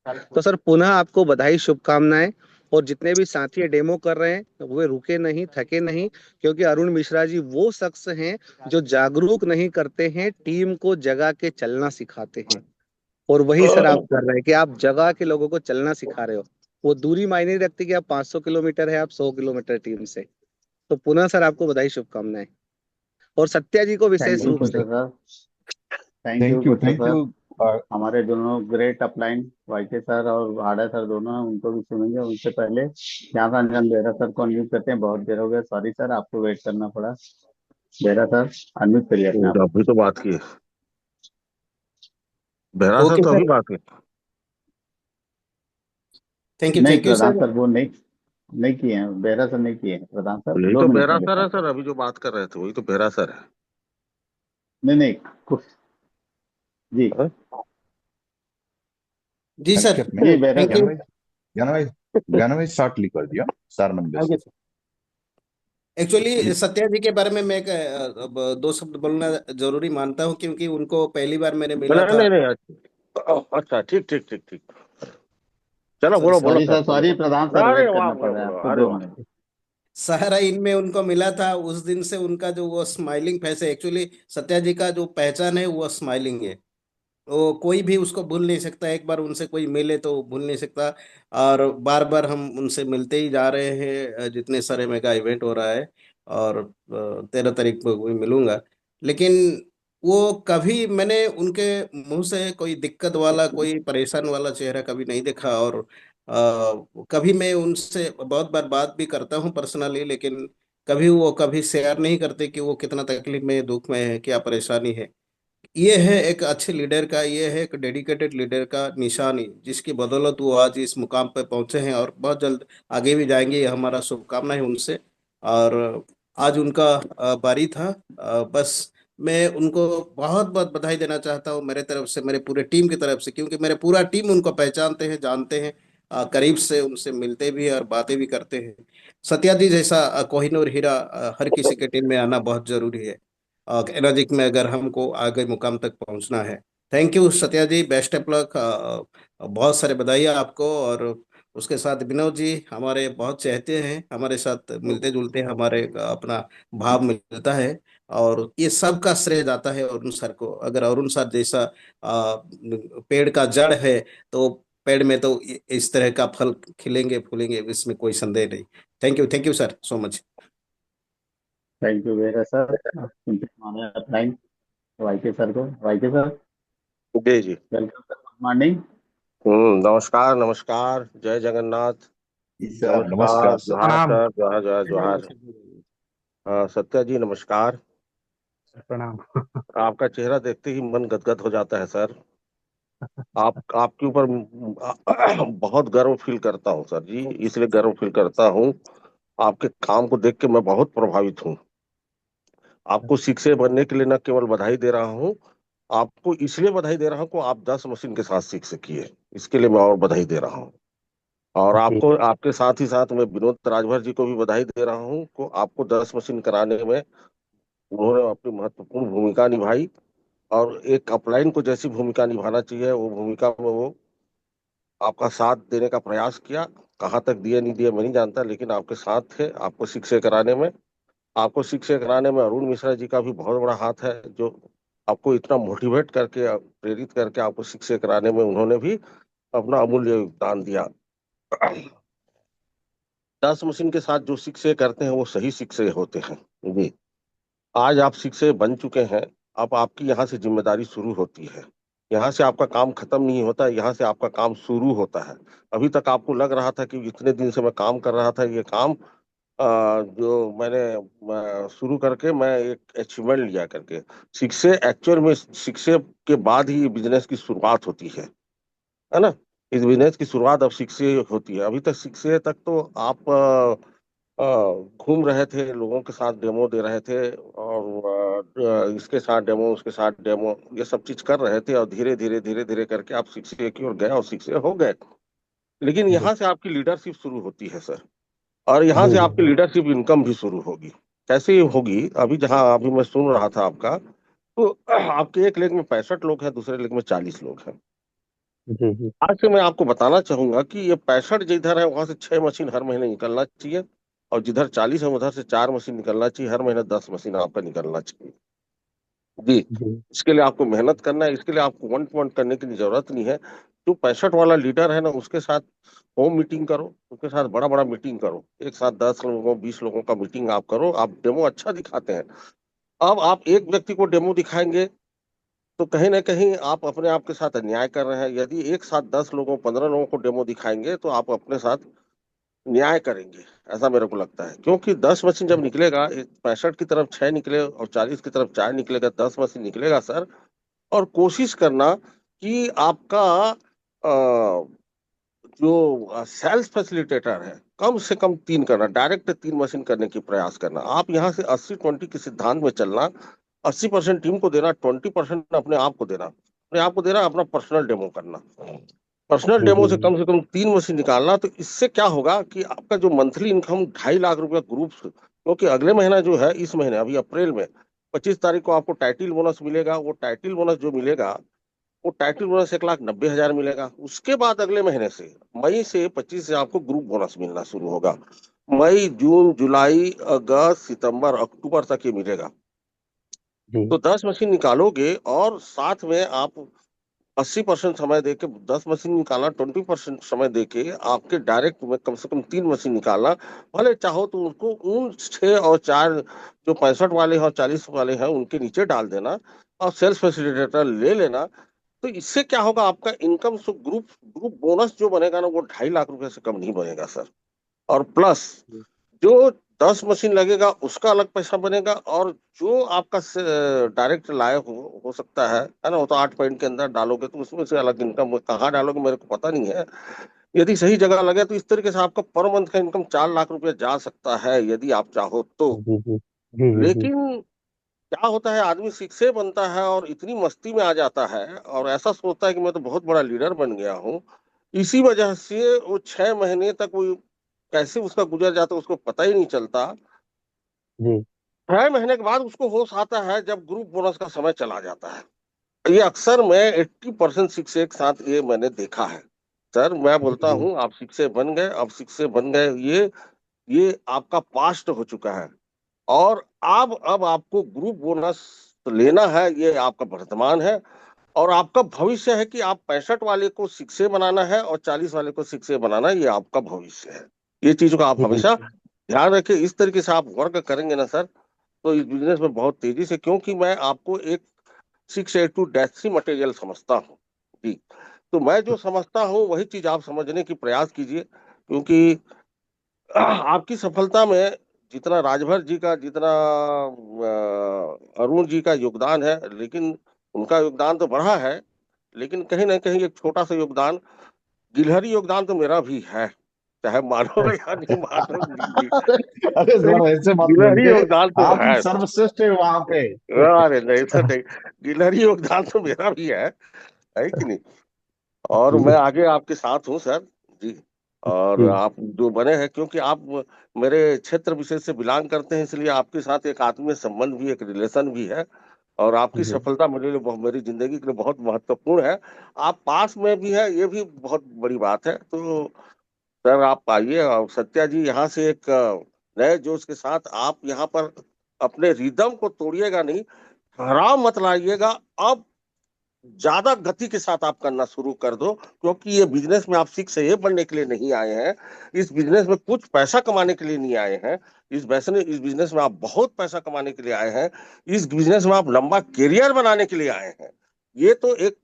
तो सर पुनः आपको बधाई, शुभकामनाएं। और जितने भी साथी डेमो कर रहे हैं वे रुके नहीं, थके नहीं। क्योंकि अरुण मिश्रा जी वो शख्स हैं जो जागरूक नहीं करते हैं, टीम को जगा के चलना सिखाते हैं। और वही सर आप कर रहे हैं कि आप जगह के लोगों को चलना सिखा रहे हो। वो दूरी मायने नहीं रखती कि आप 500 किलोमीटर है, आप 100 किलोमीटर टीम से। तो पुनः सर आपको बधाई, शुभकामनाएं। और सत्या जी को थैंक विशेष यू रूप से Kushal sir, thank you thank you Kushal thank sir. You और हमारे दोनों ग्रेट अपलाइन वाईके सर और हाड़ा सर दोनों हैं, उनको भी सुनेंगे। उनसे पहले ज्ञान रंजन बेहरा सर को अनम्यूट करते हैं। बहुत देर हो गया, सॉरी सर, आपको वेट करना पड़ा। बेहरा सर, अनम्यूट करिए अपने आप। अभी तो बात की है, बेहरा सर ओके तो अभी सर, बात की। नहीं, thank you Pradhan sir. Sir वो नहीं नहीं किए हैं, बेहरा सर नहीं किए हैं। प्रधान सर यही 2 तो मिनट बेहरा में सर लेता है हूँ। सर, अभी जो बात कर रहे थे वही तो बेहरा सर है। नहीं नहीं, कुछ जी हाँ? जी सर, संक्षेप में जी बेहरा थैंक सर। यू। ज्ञानवाई ज्ञानवाई शॉर्टली कर दिया, 4 नंबर से। Okay sir. Actually Satya ji के बारे में मैं अब 2 शब्द बोलना जरूरी मानता हूँ, क्योंकि उनको पहली बार मैंने मिला नहीं था। नहीं नहीं, अच्छा ठीक ठीक ठीक ठीक। चलो बोलो बोलो सॉरी सर, सर, चलो सॉरी प्रधान बोलो, सर, अरे वेट वाह, करना पड़ बोलो रहा है बोलो, आपको अरे 2 मिनट। वाह। सहारा इन में उनको मिला था उस दिन से, उनका जो वो स्माइलिंग फेस है। एक्चुअली सत्या जी का जो पहचान है वो स्माइलिंग है। वो कोई भी उसको भूल नहीं सकता, एक बार उनसे कोई मिले तो भूल नहीं सकता। और बार बार हम उनसे मिलते ही जा रहे हैं, जितने सारे मेगा इवेंट हो रहा है। और 13 तारीख को भी मिलूंगा। लेकिन वो कभी मैंने उनके मुंह से कोई दिक्कत वाला, कोई परेशान वाला चेहरा कभी नहीं देखा। और कभी मैं उनसे बहुत बार बात भी करता हूँ पर्सनली, लेकिन कभी शेयर नहीं करते कि वो कितना तकलीफ में, दुख में है, क्या परेशानी है। ये है एक अच्छे लीडर का, ये है एक डेडिकेटेड लीडर का निशानी, जिसकी बदौलत वो आज इस मुकाम पर पहुंचे हैं और बहुत जल्द आगे भी जाएंगे। ये हमारा शुभकामना है उनसे। और आज उनका बारी था। बस मैं उनको बहुत बहुत बधाई देना चाहता हूँ, मेरे तरफ से, मेरे पूरे टीम की तरफ से, क्योंकि मेरे पूरा टीम उनको पहचानते हैं, जानते हैं। करीब से उनसे मिलते भी हैं और बातें भी करते हैं। सत्या जी जैसा कोहिनूर हीरा हर किसी के टीम में आना बहुत जरूरी है, एनर्जिक में, अगर हमको आगे मुकाम तक पहुंचना है। Thank you Satya ji, best of luck. बहुत सारे बधाई आपको। और उसके साथ विनोद जी हमारे बहुत चहते हैं, हमारे साथ मिलते जुलते हैं, हमारे अपना भाव मिलता है। और ये सब का श्रेय जाता है अरुण सर को। अगर अरुण सर जैसा पेड़ का जड़ है, तो पेड़ में तो इस तरह का फल खिलेंगे फूलेंगे, इसमें कोई संदेह नहीं। Thank you sir so much. Thank you Behera sir. आप सुनते हैं हमारे अपलाइन वाईके सर को। वाईके सर, जी जी। Welcome sir, good morning. नमस्कार नमस्कार, जय जगन्नाथ। जी सर, नमस्कार, नमस्कार सर। जोहार प्रणाम। सर, जोहार जोहार जोहार। सत्या जी नमस्कार। प्रणाम। आपका चेहरा देखते ही मन गदगद हो जाता है सर। आपके ऊपर बहुत गर्व फील करता हूँ सर जी, इसलिए गर्व फील करता हूँ, आपके काम को देख के मैं बहुत प्रभावित हूँ। आपको शिक्षक बनने के लिए न केवल बधाई दे रहा हूँ, आपको इसलिए बधाई दे रहा हूँ कि आप 10 मशीन के साथ शिक्षक किए, इसके लिए मैं और बधाई दे रहा हूँ। और जी आपको, आपके साथ ही साथ मैं विनोद राजभर जी को भी बधाई दे रहा हूँ को आपको 10 मशीन कराने में उन्होंने अपनी महत्वपूर्ण भूमिका निभाई। और एक अपलाइन को जैसी भूमिका निभाना चाहिए वो भूमिका में वो आपका साथ देने का प्रयास किया। कहाँ तक दिए नहीं दिए मैं नहीं जानता, लेकिन आपके साथ थे आपको शिक्षक कराने में। आपको शिक्षक कराने में अरुण मिश्रा जी का भी बहुत बड़ा हाथ है, जो आपको इतना मोटिवेट करके, प्रेरित करके आपको शिक्षक कराने में उन्होंने भी अपना अमूल्य योगदान दिया। 10 मशीन के साथ जो शिक्षक करते हैं वो सही शिक्षक होते हैं जी। आज आप शिक्षक बन चुके हैं, अब आपकी यहाँ से जिम्मेदारी शुरू होती है। यहाँ से आपका काम खत्म नहीं होता, यहाँ से आपका काम शुरू होता है। अभी तक आपको लग रहा था कि इतने दिन से मैं काम कर रहा था, ये काम जो मैंने शुरू करके मैं एक अचीवमेंट लिया करके। शिक्षक एक्चुअल में, शिक्षक के बाद ही बिजनेस की शुरुआत होती है ना। इस बिजनेस की शुरुआत अब शिक्षक होती है। अभी तक शिक्षक तक तो आप घूम रहे थे, लोगों के साथ डेमो दे रहे थे, और इसके साथ डेमो, उसके साथ डेमो, ये सब चीज कर रहे थे। और धीरे धीरे करके आप शिक्षक की ओर गए और शिक्षक हो गए। लेकिन जी यहाँ से आपकी लीडरशिप शुरू होती है सर, और यहाँ जी से जी आपकी लीडरशिप इनकम भी शुरू होगी। कैसे होगी? अभी जहाँ अभी मैं सुन रहा था आपका, तो आपके एक लेग में 65 लोग हैं, दूसरे लेग में 40 लोग हैं। जी जी आज से मैं आपको बताना चाहूंगा कि ये 65 जिधर है वहां से 6 मशीन हर महीने निकलना चाहिए, और जिधर 40 है उधर से 4 मशीन निकलना चाहिए। हर महीने 10 मशीन आपका निकलना चाहिए जी। जी इसके लिए आपको मेहनत करना है, इसके लिए आपको वन टू वन करने की जरूरत नहीं है। जो 65 वाला लीडर है ना, उसके साथ होम मीटिंग करो, उसके साथ बड़ा बड़ा मीटिंग करो, एक साथ 10 लोगों 20 लोगों का मीटिंग आप करो। आप डेमो अच्छा दिखाते हैं। अब आप एक व्यक्ति को डेमो दिखाएंगे, तो कहीं ना कहीं आप अपने आप के साथ अन्याय कर रहे हैं। यदि एक साथ 10 लोगों 15 लोगों को डेमो दिखाएंगे तो आप अपने साथ न्याय करेंगे, ऐसा मेरे को लगता है। क्योंकि 10 मशीन जब निकलेगा, 65 की तरफ 6 निकले और 40 की तरफ 4 निकलेगा, 10 मशीन निकलेगा सर। और कोशिश करना कि आपका जो सेल्स फैसिलिटेटर है कम से कम 3 करना, डायरेक्ट 3 मशीन करने की प्रयास करना। आप यहाँ से 80-20 के सिद्धांत में चलना। 80% टीम को देना, 20% अपने आप को देना। अपने आप को देना, अपना पर्सनल डेमो करना। पर्सनल जी डेमो जी से जी कम से कम 3 मशीन निकालना। तो इससे क्या होगा कि आपका जो मंथली इनकम 2.5 लाख रुपया ग्रुप, क्योंकि अगले महीना जो है, इस महीने अभी अप्रैल में 25 तारीख को आपको टाइटल बोनस मिलेगा। वो टाइटल बोनस जो मिलेगा, वो टाइटल बोनस 1,90,000 मिलेगा। उसके बाद अगले महीने से, मई से 25 से आपको ग्रुप बोनस मिलना शुरू होगा। मई, जून, जुलाई, अगस्त, सितंबर, अक्टूबर तक ये मिलेगा। जी तो 10 मशीन निकालोगे और साथ में आप 80% समय देके 10 मशीन निकालना, 20% समय देके आपके डायरेक्ट में कम से कम 3 मशीन निकालना। भले चाहो तो उनको उन 6 और 4 जो 65 वाले हैं और 40 वाले हैं उनके नीचे डाल देना और सेल्स फैसिलिटेटर ले लेना। तो इससे क्या होगा, आपका income so group group bonus जो बनेगा ना, वो 2.5 लाख रुपए से कम नहीं बनेगा सर। और प्लस जी जो 10 मशीन लगेगा उसका अलग पैसा बनेगा। और जो आपका डायरेक्ट लायक हो सकता है ना, वो तो 8 पॉइंट के अंदर डालोगे तो उसमें से अलग इनकम कहाँ डालोगे मेरे को पता नहीं है। यदि सही जगह लगे तो इस तरीके से आपका पर मंथ का इनकम 4 लाख रुपया जा सकता है, यदि आप चाहो तो। जी जी जी जी जी लेकिन क्या होता है, आदमी शिक्षे बनता है और इतनी मस्ती में आ जाता है और ऐसा सोचता है कि मैं तो बहुत बड़ा लीडर बन गया हूँ। इसी वजह से वो 6 महीने तक वो कैसे उसका गुजर जाता है उसको पता ही नहीं चलता। जी 6 महीने के बाद उसको होश आता है जब ग्रुप बोनस का समय चला जाता है। ये अक्सर मैं 80% शिक्षक एक साथ ये मैंने देखा है। सर मैं जी बोलता जी हूँ, आप शिक्षक बन गए, अब शिक्षक बन गए, ये आपका पास्ट हो चुका है। और अब आपको ग्रुप बोनस लेना है, ये आपका वर्तमान है। और आपका भविष्य है कि आप 65 वाले को शिक्षक बनाना है और 40 वाले को शिक्षक बनाना है, ये आपका भविष्य है। ये चीजों का आप जी हमेशा ध्यान रखें। इस तरीके से आप वर्क करेंगे ना सर, तो इस बिजनेस में बहुत तेजी से, क्योंकि मैं आपको एक 682-3 मटेरियल समझता हूँ जी। तो मैं जो समझता हूँ वही चीज आप समझने की प्रयास कीजिए। क्योंकि आपकी सफलता में जितना राजभर जी का, जितना अरुण जी का योगदान है, लेकिन उनका योगदान तो बढ़ा है, लेकिन कहीं ना कहीं एक छोटा सा योगदान, गिलहरी योगदान तो मेरा भी है, चाहे मानो या नहीं मानो जी। अरे सर ऐसे मत गिलहरी बोलिए, योगदान तो आप है। सर्वश्रेष्ठ है वहां पे। अरे नहीं सर नहीं, गिलहरी योगदान तो मेरा भी है कि नहीं। और मैं जी आगे आपके साथ हूँ सर जी। और जी आप जो बने हैं, क्योंकि आप मेरे क्षेत्र विशेष से बिलोंग करते हैं, इसलिए आपके साथ एक आत्मीय संबंध भी, एक रिलेशन भी है। और आपकी जी सफलता मेरे लिए मेरी जिंदगी के लिए बहुत महत्वपूर्ण है। आप पास में भी है, ये भी बहुत बड़ी बात है। तो सर आप आइए, और सत्या जी यहाँ से एक नए जोश के साथ आप यहाँ पर अपने रिदम को तोड़िएगा नहीं, ठहराव मत लाइएगा। अब ज्यादा गति के साथ आप करना शुरू कर दो, क्योंकि ये बिजनेस में आप सीख से ये बनने के लिए नहीं आए हैं। इस बिजनेस में कुछ पैसा कमाने के लिए नहीं आए हैं। इस बिजनेस में आप बहुत पैसा कमाने के लिए आए हैं। इस बिजनेस में आप लंबा करियर बनाने के लिए आए हैं। ये तो एक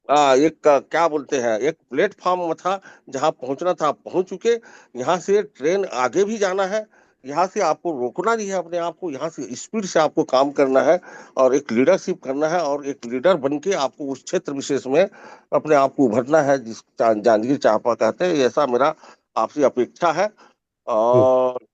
क्या बोलते हैं, एक प्लेटफॉर्म था, जहां पहुंचना था आप पहुंच चुके। यहाँ से ट्रेन आगे भी जाना है, यहाँ से आपको रोकना नहीं है अपने आप को, यहाँ से स्पीड से आपको काम करना है और एक लीडरशिप करना है। और एक लीडर बन के आपको उस क्षेत्र विशेष में अपने आप को उभरना है, जिस जांजगीर चांपा कहते हैं। ऐसा मेरा आपसे अपेक्षा है जी और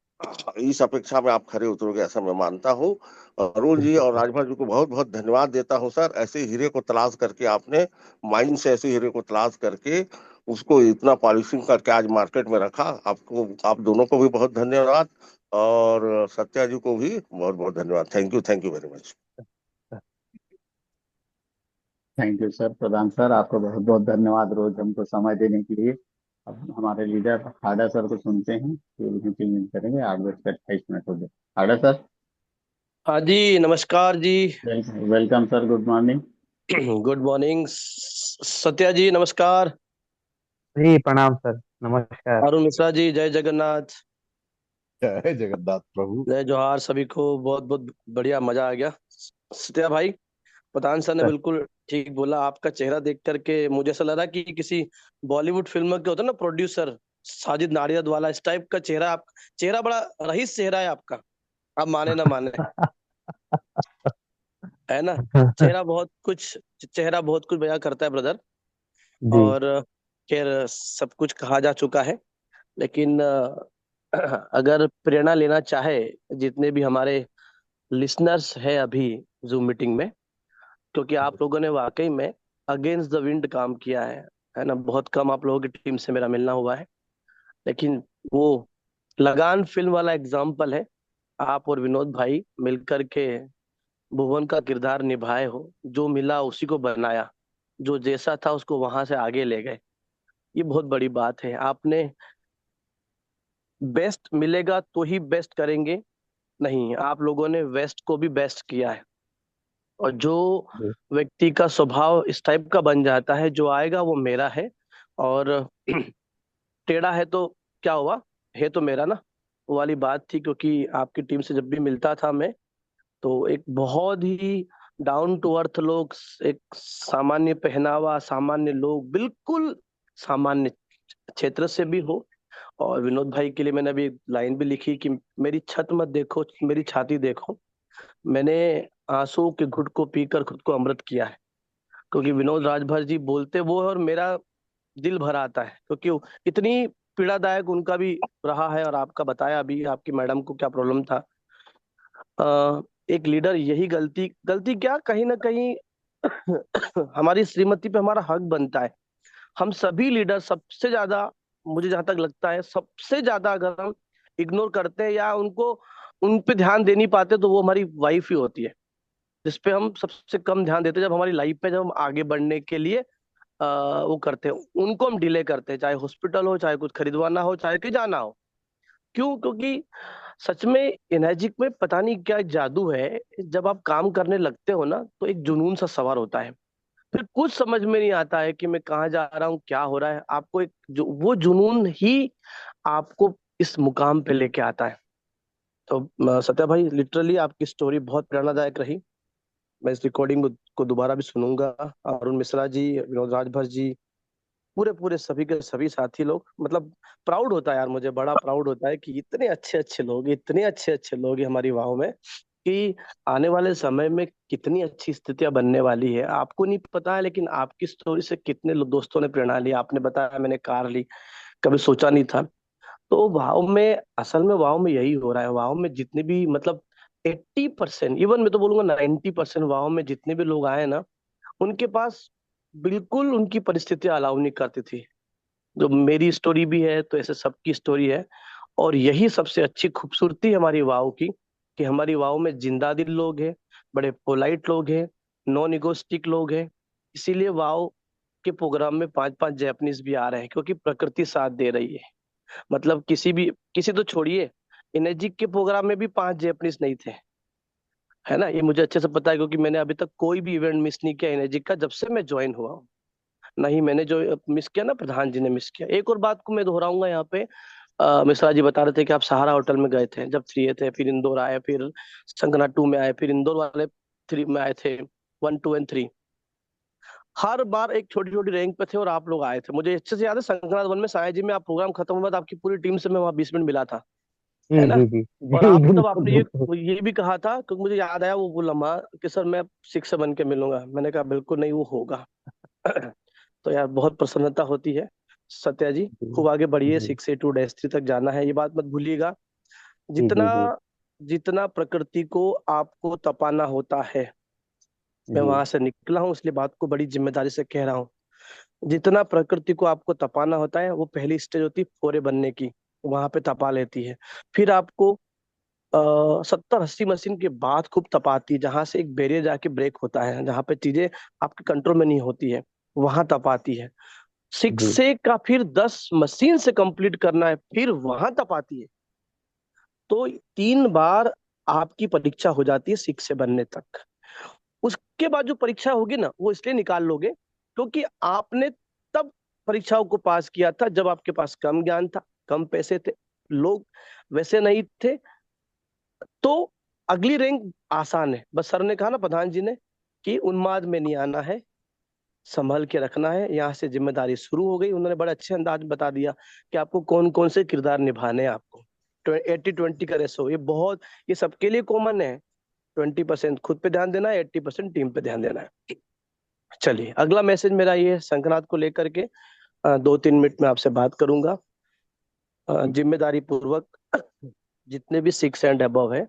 इस अपेक्षा में आप खरे उतरोगे, ऐसा मैं मानता हूँ। अरुण जी और राजभर जी को बहुत बहुत धन्यवाद देता हूँ सर। ऐसे हीरे को तलाश करके आपने, माइंड से ऐसे हीरे को तलाश करके उसको इतना पॉलिशिंग करके आज मार्केट में रखा। आपको, आप दोनों को भी बहुत धन्यवाद। और सत्या जी को भी बहुत बहुत धन्यवाद। Thank you very much. Thank you sir, Pradhan sir, आपको बहुत बहुत धन्यवाद रोज हमको समय देने के लिए। अब हमारे लीडर हाडा सर को सुनते हैं, फिर मीटिंग करेंगे। 8:28 हो गए। हाडा सर। हाँ जी, नमस्कार जी। Welcome sir, good morning. Good morning Satya ji, नमस्कार। जी प्रणाम सर, नमस्कार। अरुण मिश्रा जी, जय जगन्नाथ। जय जगन्नाथ प्रभु। जय जोहार सभी को। बहुत बहुत बढ़िया, मजा आ गया सत्या भाई। प्रधान सर ने बिल्कुल ठीक बोला। आपका चेहरा देख करके मुझे ऐसा लग रहा कि किसी बॉलीवुड फिल्म के होता है ना प्रोड्यूसर, साजिद नाडियाद वाला, इस टाइप का चेहरा। आप चेहरा बड़ा रईस चेहरा है आपका, आप माने ना माने, है ना। चेहरा बहुत कुछ बयां करता है ब्रदर। जी और खैर सब कुछ कहा जा चुका है, लेकिन अगर प्रेरणा लेना चाहे जितने भी हमारे लिसनर्स है अभी जूम मीटिंग में, क्योंकि आप लोगों ने वाकई में अगेंस्ट द विंड काम किया है ना। बहुत कम आप लोगों की टीम से मेरा मिलना हुआ है, लेकिन वो लगान फिल्म वाला एग्जाम्पल है। आप और विनोद भाई मिलकर के भुवन का किरदार निभाए हो, जो मिला उसी को बनाया, जो जैसा था उसको वहां से आगे ले गए। ये बहुत बड़ी बात है। आपने बेस्ट मिलेगा तो ही बेस्ट करेंगे, नहीं, आप लोगों ने वेस्ट को भी बेस्ट किया है। और जो जी व्यक्ति का स्वभाव इस टाइप का बन जाता है, जो आएगा वो मेरा है, और टेढ़ा है तो क्या हुआ, है तो मेरा ना, वो वाली बात थी। क्योंकि आपकी टीम से जब भी मिलता था मैं, तो एक बहुत ही डाउन टू अर्थ लोग, एक सामान्य पहनावा, सामान्य लोग, बिल्कुल सामान्य क्षेत्र से भी हो। और विनोद भाई के लिए मैंने अभी लाइन भी लिखी कि मेरी छत मत देखो, मेरी छाती देखो। मैंने आंसू के घुट को पीकर खुद को अमृत किया है। क्योंकि विनोद राजभर जी बोलते वो है और मेरा दिल भर आता है, क्योंकि इतनी पीड़ादायक उनका भी रहा है। और आपका बताया अभी आपकी मैडम को क्या प्रॉब्लम था। एक लीडर यही गलती गलती क्या, कहीं ना कहीं हमारी श्रीमती पे हमारा हक बनता है। हम सभी लीडर सबसे ज्यादा, मुझे जहां तक लगता है सबसे ज्यादा अगर हम इग्नोर करते हैं या उनको उन पे ध्यान दे नहीं पाते, तो वो हमारी वाइफ ही होती है, जिसपे हम सबसे कम ध्यान देते हैं। जब हमारी लाइफ में जब हम आगे बढ़ने के लिए वो करते हैं, उनको हम डिले करते हैं, चाहे हॉस्पिटल हो, चाहे कुछ खरीदवाना हो, चाहे कहीं जाना हो। क्यों? क्योंकि सच में एनर्जिक में पता नहीं क्या जादू है। जब आप काम करने लगते हो ना, तो एक जुनून सा सवार होता है। फिर कुछ समझ में नहीं आता है कि मैं कहाँ जा रहा हूँ, क्या हो रहा है। आपको एक वो जुनून ही आपको इस मुकाम पे लेके आता है। तो सत्या भाई, लिटरली आपकी स्टोरी बहुत प्रेरणादायक रही। मैं इस रिकॉर्डिंग को दोबारा भी सुनूंगा। अरुण मिश्रा जी, विनोद राजभर जी, पूरे पूरे सभी के सभी साथी लोग, मतलब प्राउड होता है यार, मुझे बड़ा प्राउड होता है कि इतने अच्छे अच्छे लोग हैं हमारी वाव में, कि आने वाले समय में कितनी अच्छी स्थितियां बनने वाली है आपको नहीं पता है। लेकिन आपकी स्टोरी से कितने दोस्तों ने प्रेरणा ली। आपने बताया मैंने कार ली, कभी सोचा नहीं था। तो वाव में, असल में वाव में यही हो रहा है। वाव में जितने भी, मतलब 80%, इवन मैं तो बोलूंगा 90% वाव में जितने भी लोग आए ना, उनके पास बिल्कुल उनकी परिस्थितियां अलाउ नहीं करती थी। जो मेरी स्टोरी भी है, तो ऐसे सबकी स्टोरी है। और यही सबसे अच्छी खूबसूरती है हमारी वाव की, कि हमारी वाव में जिंदा दिल लोग हैं, बड़े पोलाइट लोग हैं, नॉन इगोस्टिक लोग हैं। इसीलिए वाव के प्रोग्राम में 5-5 जैपनीज भी आ रहे हैं, क्योंकि प्रकृति साथ दे रही है। मतलब किसी तो छोड़िए, एनर्जी के प्रोग्राम में भी 5 जैपनीज नहीं थे, है ना। ये मुझे अच्छे से पता है, क्योंकि मैंने अभी तक कोई भी इवेंट मिस नहीं किया एनर्जी का, जब से मैं ज्वाइन हुआ हूँ। नहीं, मैंने जो मिस किया ना, प्रधान जी ने मिस किया। एक और बात को मैं दोहराऊंगा यहाँ पे। मिश्रा जी बता रहे थे कि आप सहारा होटल में गए थे जब 3 थे, फिर इंदौर आए, फिर संगना 2 में आए, फिर इंदौर वाले 3 में आए थे, 1, 2 एंड 3। हर बार एक छोटी छोटी रैंक पे थे और आप लोग आए थे। मुझे अच्छे से याद है, संगना 1 में साया जी में आप प्रोग्राम खत्म हुआ था, आपकी पूरी टीम से मैं वहाँ 20 मिनट मिला था, है ना। जी जी और जी आप तब बिल्कुल आपने बिल्कुल। ये भी कहा था, क्योंकि मुझे याद आया वो लम्हा, कि सर मैं 6 से बन के मिलूंगा। मैंने कहा बिल्कुल नहीं, वो होगा। तो यार बहुत प्रसन्नता होती है। सत्या जी, जी खूब आगे बढ़िए, जी 6A to 3 तक जाना है, ये बात मत भूलिएगा। जी जितना जी जी जितना प्रकृति को आपको तपाना होता है, मैं जी वहां से निकला हूँ, इसलिए बात को बड़ी जिम्मेदारी से कह रहा हूँ। जितना प्रकृति को आपको तपाना होता है, वो पहली स्टेज होती है फोरे बनने की, वहां पे तपा लेती है। फिर आपको 70-80 मशीन के बाद खूब तपाती है, जहां से एक बैरियर जाके ब्रेक होता है, जहां पे चीजें आपके कंट्रोल में नहीं होती है, वहां तपाती है। 6 जी से का फिर 10 मशीन से कंप्लीट करना है, फिर वहां तपाती है। तो 3 बार आपकी परीक्षा हो जाती है 6 से बनने तक। उसके बाद जो परीक्षा होगी ना, वो इसलिए निकाल लोगे क्योंकि आपने तब परीक्षाओं को पास किया था जब आपके पास कम ज्ञान था, कम पैसे थे, लोग वैसे नहीं थे। तो अगली रैंक आसान है। बस सर ने कहा ना, प्रधान जी ने, कि उन्माद में नहीं आना है, संभल के रखना है। यहाँ से जिम्मेदारी शुरू हो गई। उन्होंने बड़े अच्छे अंदाज में बता दिया कि आपको कौन कौन से किरदार निभाने हैं। आपको 80-20 का रेशो, ये सबके लिए कॉमन है। 20% खुद पे ध्यान देना है, 80% टीम पे ध्यान देना है। चलिए, अगला मैसेज मेरा ये शंखनाद को लेकर के 2-3 मिनट में आपसे बात करूंगा। जिम्मेदारी पूर्वक जितने भी 6 एंड अबव है,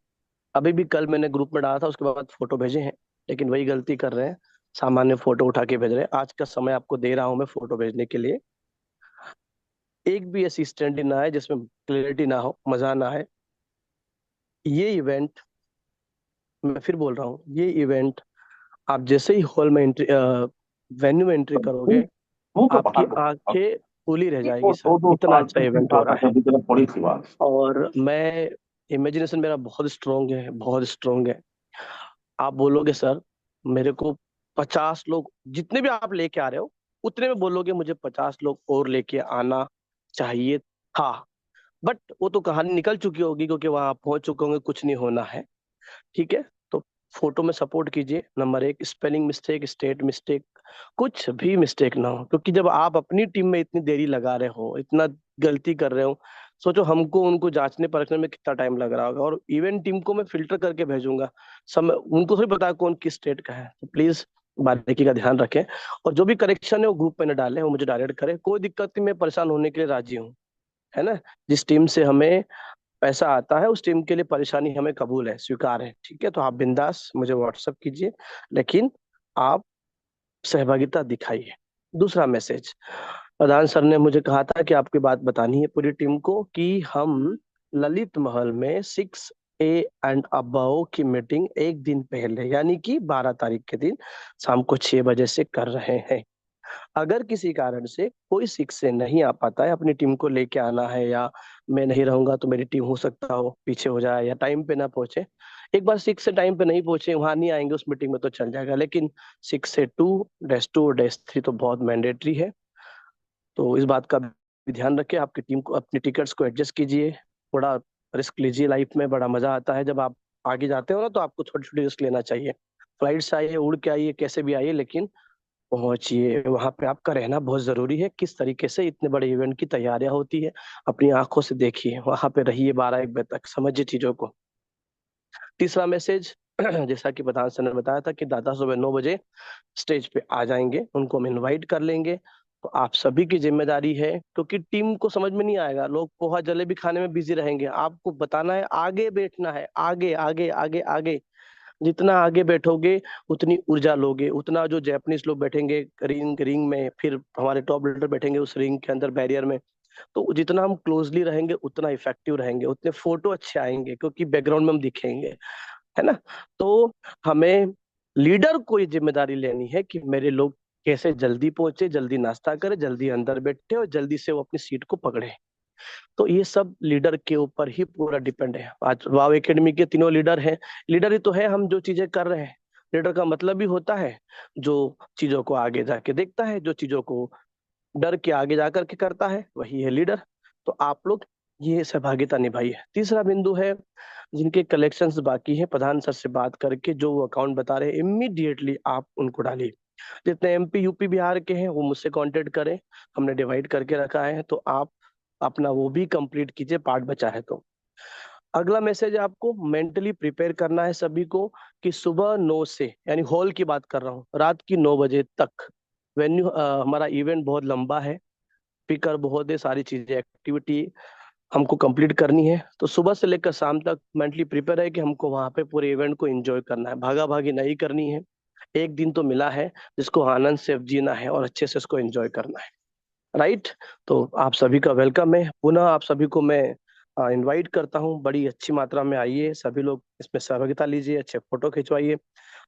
अभी भी कल मैंने ग्रुप में डाला था, उसके बाद फोटो भेजे हैं, लेकिन वही गलती कर रहे हैं, सामान्य फोटो उठा के भेज रहे हैं। आज का समय आपको दे रहा हूं मैं फोटो भेजने के लिए। एक भी ऐसी स्टैंड ना है जिसमें क्लियरिटी ना हो, मजा ना है। ये इवेंट, मैं फिर बोल रहा हूँ, ये इवेंट आप जैसे ही हॉल में एंट्री, वेन्यू में एंट्री करोगे, आपकी आंखें खुली रह जाएगी सर, इतना अच्छा इवेंट हो रहा है। और मैं, इमेजिनेशन मेरा बहुत स्ट्रोंग है, बहुत स्ट्रोंग है। आप बोलोगे सर मेरे को 50 लोग, जितने भी आप लेके आ रहे हो उतने में बोलोगे मुझे 50 लोग और लेके आना चाहिए था, बट वो तो कहानी निकल चुकी होगी, क्योंकि वहां आप पहुंच चुके होंगे, कुछ नहीं होना है। ठीक है, तो फोटो में सपोर्ट कीजिए। Number 1, spelling mistake, state mistake, कुछ भी मिस्टेक ना हो, क्योंकि जब आप अपनी टीम में इतनी देरी लगा रहे हो, इतना गलती कर रहे हो, सोचो हमको उनको जांचने परखने में कितना टाइम लग रहा होगा। और इवेंट टीम को मैं फिल्टर करके भेजूंगा, सब उनको थोड़ी पता है कौन किस स्टेट का है। तो प्लीज बारीकी का ध्यान रखें, और जो भी करेक्शन है वो ग्रुप में न डालें, वो मुझे डायरेक्ट करें, कोई दिक्कत नहीं, मैं परेशान होने के लिए राजी हूँ, है ना। जिस टीम से हमें पैसा आता है उस टीम के लिए परेशानी हमें कबूल है, स्वीकार है। ठीक है, तो आप बिंदास मुझे व्हाट्सअप कीजिए, लेकिन आप सहभागिता दिखाइए। दूसरा मैसेज, प्रधान सर ने मुझे कहा था कि आपकी बात बतानी है पूरी टीम को, कि हम ललित महल में 6A एंड अबव की मीटिंग एक दिन पहले, यानी कि 12 तारीख के दिन शाम को 6 बजे से कर रहे हैं। अगर किसी कारण से कोई 6 से नहीं आ पाता है, अपनी टीम को लेके आना है, या मैं नहीं रहूंगा तो मेरी टीम हो सकता हो पीछे हो जाए या टाइम पे ना पहुंचे। एक बार 6 से टाइम पे नहीं पहुंचे, वहां नहीं आएंगे उस मीटिंग में तो चल जाएगा, लेकिन 6 से 2-2 और -3 तो बहुत मैंडेटरी है। तो इस बात का भी ध्यान रखें, आपकी टीम को, अपनी टिकट्स को एडजस्ट कीजिए। थोड़ा रिस्क लीजिए, लाइफ में बड़ा मजा आता है जब आप आगे जाते हो ना, तो आपको छोटी छोटी रिस्क लेना चाहिए। फ्लाइट से आइए, उड़ के आइए, कैसे भी आइए, लेकिन पहुंचिए। वहां पे आपका रहना बहुत जरूरी है। किस तरीके से इतने बड़े इवेंट की तैयारियां होती है, अपनी आंखों से देखिए, वहां पे रहिए 12-1 बजे तक, समझिए चीजों को। तीसरा मैसेज, जैसा कि प्रधान सर ने बताया था कि दादा सुबह 9 बजे स्टेज पे आ जाएंगे, उनको हम इनवाइट कर लेंगे। तो आप सभी की जिम्मेदारी है, क्योंकि टीम को समझ में नहीं आएगा, लोग पोहा जलेबी खाने में बिजी रहेंगे। आपको बताना है, आगे बैठना है, आगे आगे आगे आगे। जितना आगे बैठोगे उतनी ऊर्जा लोगे, उतना जो जैपनीज लोग बैठेंगे रिंग रिंग में, फिर हमारे टॉप लीडर बैठेंगे उस रिंग के अंदर बैरियर में, तो जितना हम क्लोजली रहेंगे उतना इफेक्टिव रहेंगे, उतने फोटो अच्छे आएंगे, क्योंकि बैकग्राउंड में हम दिखेंगे, है ना। तो हमें लीडर को ये जिम्मेदारी लेनी है कि मेरे लोग कैसे जल्दी पहुंचे, जल्दी नाश्ता करें, जल्दी अंदर बैठे और जल्दी से वो अपनी सीट को पकड़े। तो ये सब लीडर के ऊपर ही पूरा डिपेंड है। आज वाव एकेडमी के तीनों लीडर हैं, लीडर ही तो है हम जो चीजें कर रहे हैं। लीडर का मतलब भी होता है जो चीजों को आगे जाके देखता है, जो चीजों को डर के आगे जाकर के करता है, वही है लीडर। तो आप लोग ये सहभागिता निभाइए। तीसरा बिंदु है, जिनके कलेक्शंस बाकी है, प्रधान सर से बात करके जो वो अकाउंट बता रहे हैं, इमीडिएटली आप उनको डालिए। जितने MP UP बिहार के हैं वो मुझसे कांटेक्ट करें, हमने डिवाइड करके रखा है, तो आप अपना वो भी कंप्लीट कीजिए, पार्ट बचा है तो। अगला मैसेज, आपको मेंटली प्रिपेयर करना है सभी को, कि सुबह 9 से, यानी हॉल की बात कर रहा हूँ, रात की 9 बजे तक वेन्यू, हमारा इवेंट बहुत लंबा है, स्पीकर बहुत है, सारी चीजें एक्टिविटी हमको कंप्लीट करनी है। तो सुबह से लेकर शाम तक मेंटली प्रिपेयर है कि हमको वहां पे पूरे इवेंट को एंजॉय करना है, भागा भागी नहीं करनी है। एक दिन तो मिला है जिसको आनंद से जीना है और अच्छे से उसको एंजॉय करना है, राइट। तो आप सभी का वेलकम है, पुनः आप सभी को मैं इनवाइट करता हूँ, बड़ी अच्छी मात्रा में आइए, सभी लोग इसमें सहभागिता लीजिए, अच्छे फोटो खिंचवाइए।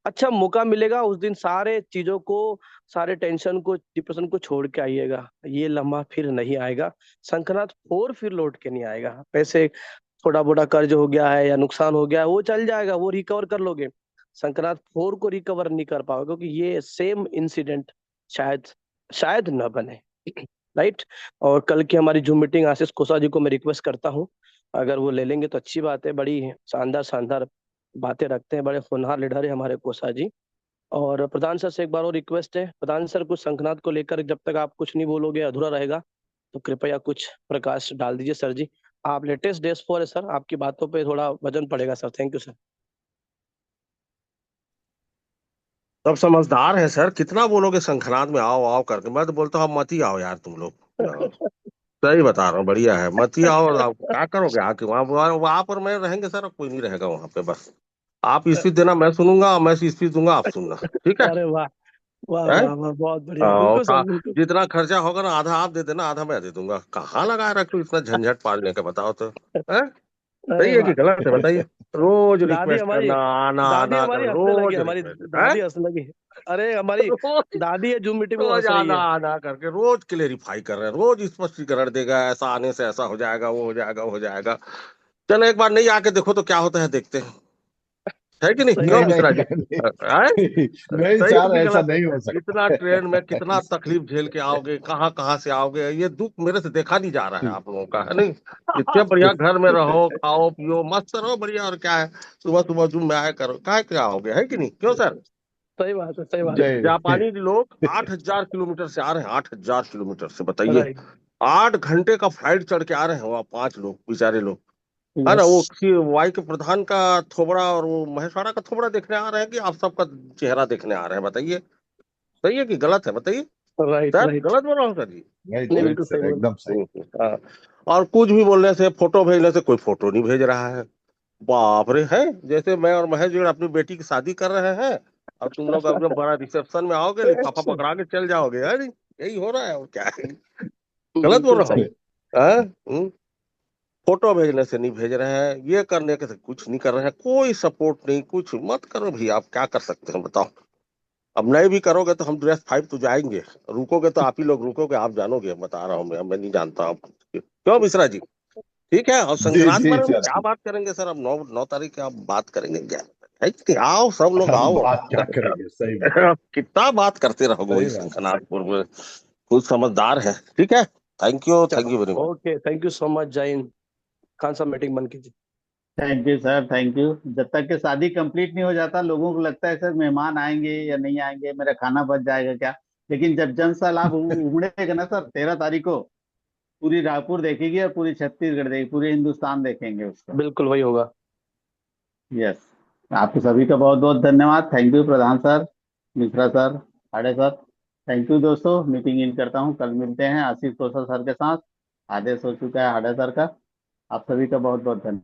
अच्छा मौका मिलेगा उस दिन, सारे चीजों को, सारे टेंशन को, डिप्रेशन को छोड़ के आइएगा, ये लम्हा फिर नहीं आएगा। शंखनाद 4 फिर लौट के नहीं आएगा। पैसे, थोड़ा बोड़ा कर्ज हो गया है या नुकसान हो गया है, वो चल जाएगा, वो रिकवर कर लोगे। शंखनाद 4 को रिकवर नहीं कर पाओगे, क्योंकि ये सेम इंसिडेंट शायद शायद न बने, राइट। और कल की हमारी जूम मीटिंग आशीष कोसा जी को मैं रिक्वेस्ट करता हूँ, अगर वो ले लेंगे तो अच्छी बात है। बड़ी शानदार शानदार बातें रखते हैं, बड़े होनहार लीडर है हमारे कोसा जी। और प्रधान सर से एक बार और रिक्वेस्ट है, प्रधान सर कुछ शंखनाद को लेकर जब तक आप कुछ नहीं बोलोगे अधूरा रहेगा, तो कृपया कुछ प्रकाश डाल दीजिए सर जी। आप लेटेस्ट डेज फॉर है सर, आपकी बातों पे थोड़ा वजन पड़ेगा सर। Thank you sir. सब समझदार है सर, कितना बोलोगे शंखनाद में आओ आओ करके। मैं तो बोलता हूँ मत ही आओ यार तुम लोग। सही बता रहा हूँ, बढ़िया है, मत ही आओ। आप क्या करोगे आके वहां वहां पर मैं रहेंगे सर, कोई नहीं रहेगा वहां पे। बस आप स्पीच देना, मैं सुनूंगा, मैं स्पीच दूंगा, आप सुनना। ठीक है? अरे वाह, वाह हैं? वाह वाह, बहुत बढ़िया, और बिल्कुल सर बिल्कुल। जितना खर्चा होगा ना, आधा आप दे देना, आधा मैं दे दूंगा। कहाँ लगा रखे हो इतना झंझट पालने का, बताओ तो। हैं? अरे सही है वाह, कि गलत है बताइए? रोज दादी रिक्वेस्ट हमारी करना, आना दादी आना हमारी कर, हंसने लगी, रोज हमारी रिक्वेस्ट है। दादी हंसने लगी। अरे हमारी रोज दादी है जूम मीटिंग में रोज हंस रही आना है। आना करके, रोज क्लेरिफाई कर रहे हैं, रोज स्पष्टीकरण देगा, ऐसा आने से ऐसा हो जाएगा, वो हो जाएगा, वो हो जाएगा। चलो एक बार नहीं आके देखो तो क्या होता है, देखते हैं। है कि नहीं, सही क्यों नहीं बात नहीं मिश्रा जी? नहीं हैं? नहीं, नहीं सही है सर, कि ऐसा गलत है? नहीं हो इतना सकता ट्रेन में कितना है। तकलीफ झेल के आओगे, कहाँ कहाँ से आओगे, ये दुख मेरे से देखा नहीं जा रहा है आप लोगों का, है नहीं? इतने बढ़िया घर में रहो, खाओ पियो, मस्त रहो, बढ़िया। और क्या है, सुबह सुबह जुम में आया करो, क्या क्या आओगे, है कि नहीं? क्यों सर? सही बात है, सही बात है। नहीं जापानी लोग 8,000 किलोमीटर से आ रहे हैं, 8,000 किलोमीटर से, बताइए। राइट। 8 घंटे का फ्लाइट चढ़ के आ रहे हैं वहाँ, 5 लोग बेचारे लोग। है ना? यस। वो किसी वाई के प्रधान का थोबड़ा और वो महेशवाड़ा का थोबड़ा देखने आ रहे हैं, कि आप सबका चेहरा देखने आ रहे हैं, बताइए? सही है कि गलत है, बताइए? Right sir right. गलत बोल रहा हूँ सर जी? नहीं, राइट बिल्कुल सही सर, बोल। एकदम सही। हाँ। और कुछ भी बोलने से, फोटो भेजने से, कोई फोटो नहीं भेज रहा है। बाप रे, है जैसे मैं और महेश जी अपनी बेटी की शादी कर रहे हैं, और तुम लोग एकदम बड़ा रिसेप्शन में आओगे, लिफाफा पकड़ा के चल जाओगे, है नहीं? यही हो रहा है, और क्या है? गलत बोल बिल्कुल रहा हूँ? सही। हाँ? फोटो भेजने से नहीं भेज रहे हैं, ये करने के से कुछ नहीं कर रहे हैं, कोई सपोर्ट नहीं, कुछ मत करो भी। आप क्या कर सकते हैं बताओ? अब नहीं भी करोगे तो हम ड्रेस 5 तो जाएंगे, रुकोगे तो आप ही लोग रुकोगे, आप जानोगे, बता रहा हूँ मैं नहीं जानता आप। क्यों मिश्रा जी? ठीक है। और जी संक्रांत जी पर हम सर, क्या बात करेंगे सर? अब 9 तारीख की आप बात करेंगे क्या? है कि नहीं? आओ सब लोग हम आओ। बात क्या करेंगे, सही बात, कितना बात करते रहोगे वही सही बात। शंखनाथपुर में। कुछ समझदार है। ठीक है, thank you very much. Okay, thank you so much. जय हिंद। खान साहब मीटिंग बंद कीजिए। Thank you sir, thank you. जब तक कि शादी कंप्लीट नहीं हो जाता, लोगों को लगता है सर मेहमान आएंगे या नहीं आएंगे, मेरा खाना बच जाएगा क्या। लेकिन जब जन सैलाब उमड़ेगा ना सर 13 तारीख को, पूरी रायपुर देखेगी और पूरी छत्तीसगढ़ देखेगी, पूरे हिंदुस्तान देखेंगे उसको। बिल्कुल वही होगा। यस। आपको सभी का बहुत बहुत धन्यवाद। Thank you Pradhan sir, Mishra sir, Khade sir. Thank you दोस्तों, मीटिंग इन करता हूँ। कल मिलते हैं आशीष कौशल सर के साथ। आदेश हो चुका है हाड़े सर का। आप सभी का बहुत बहुत धन्यवाद।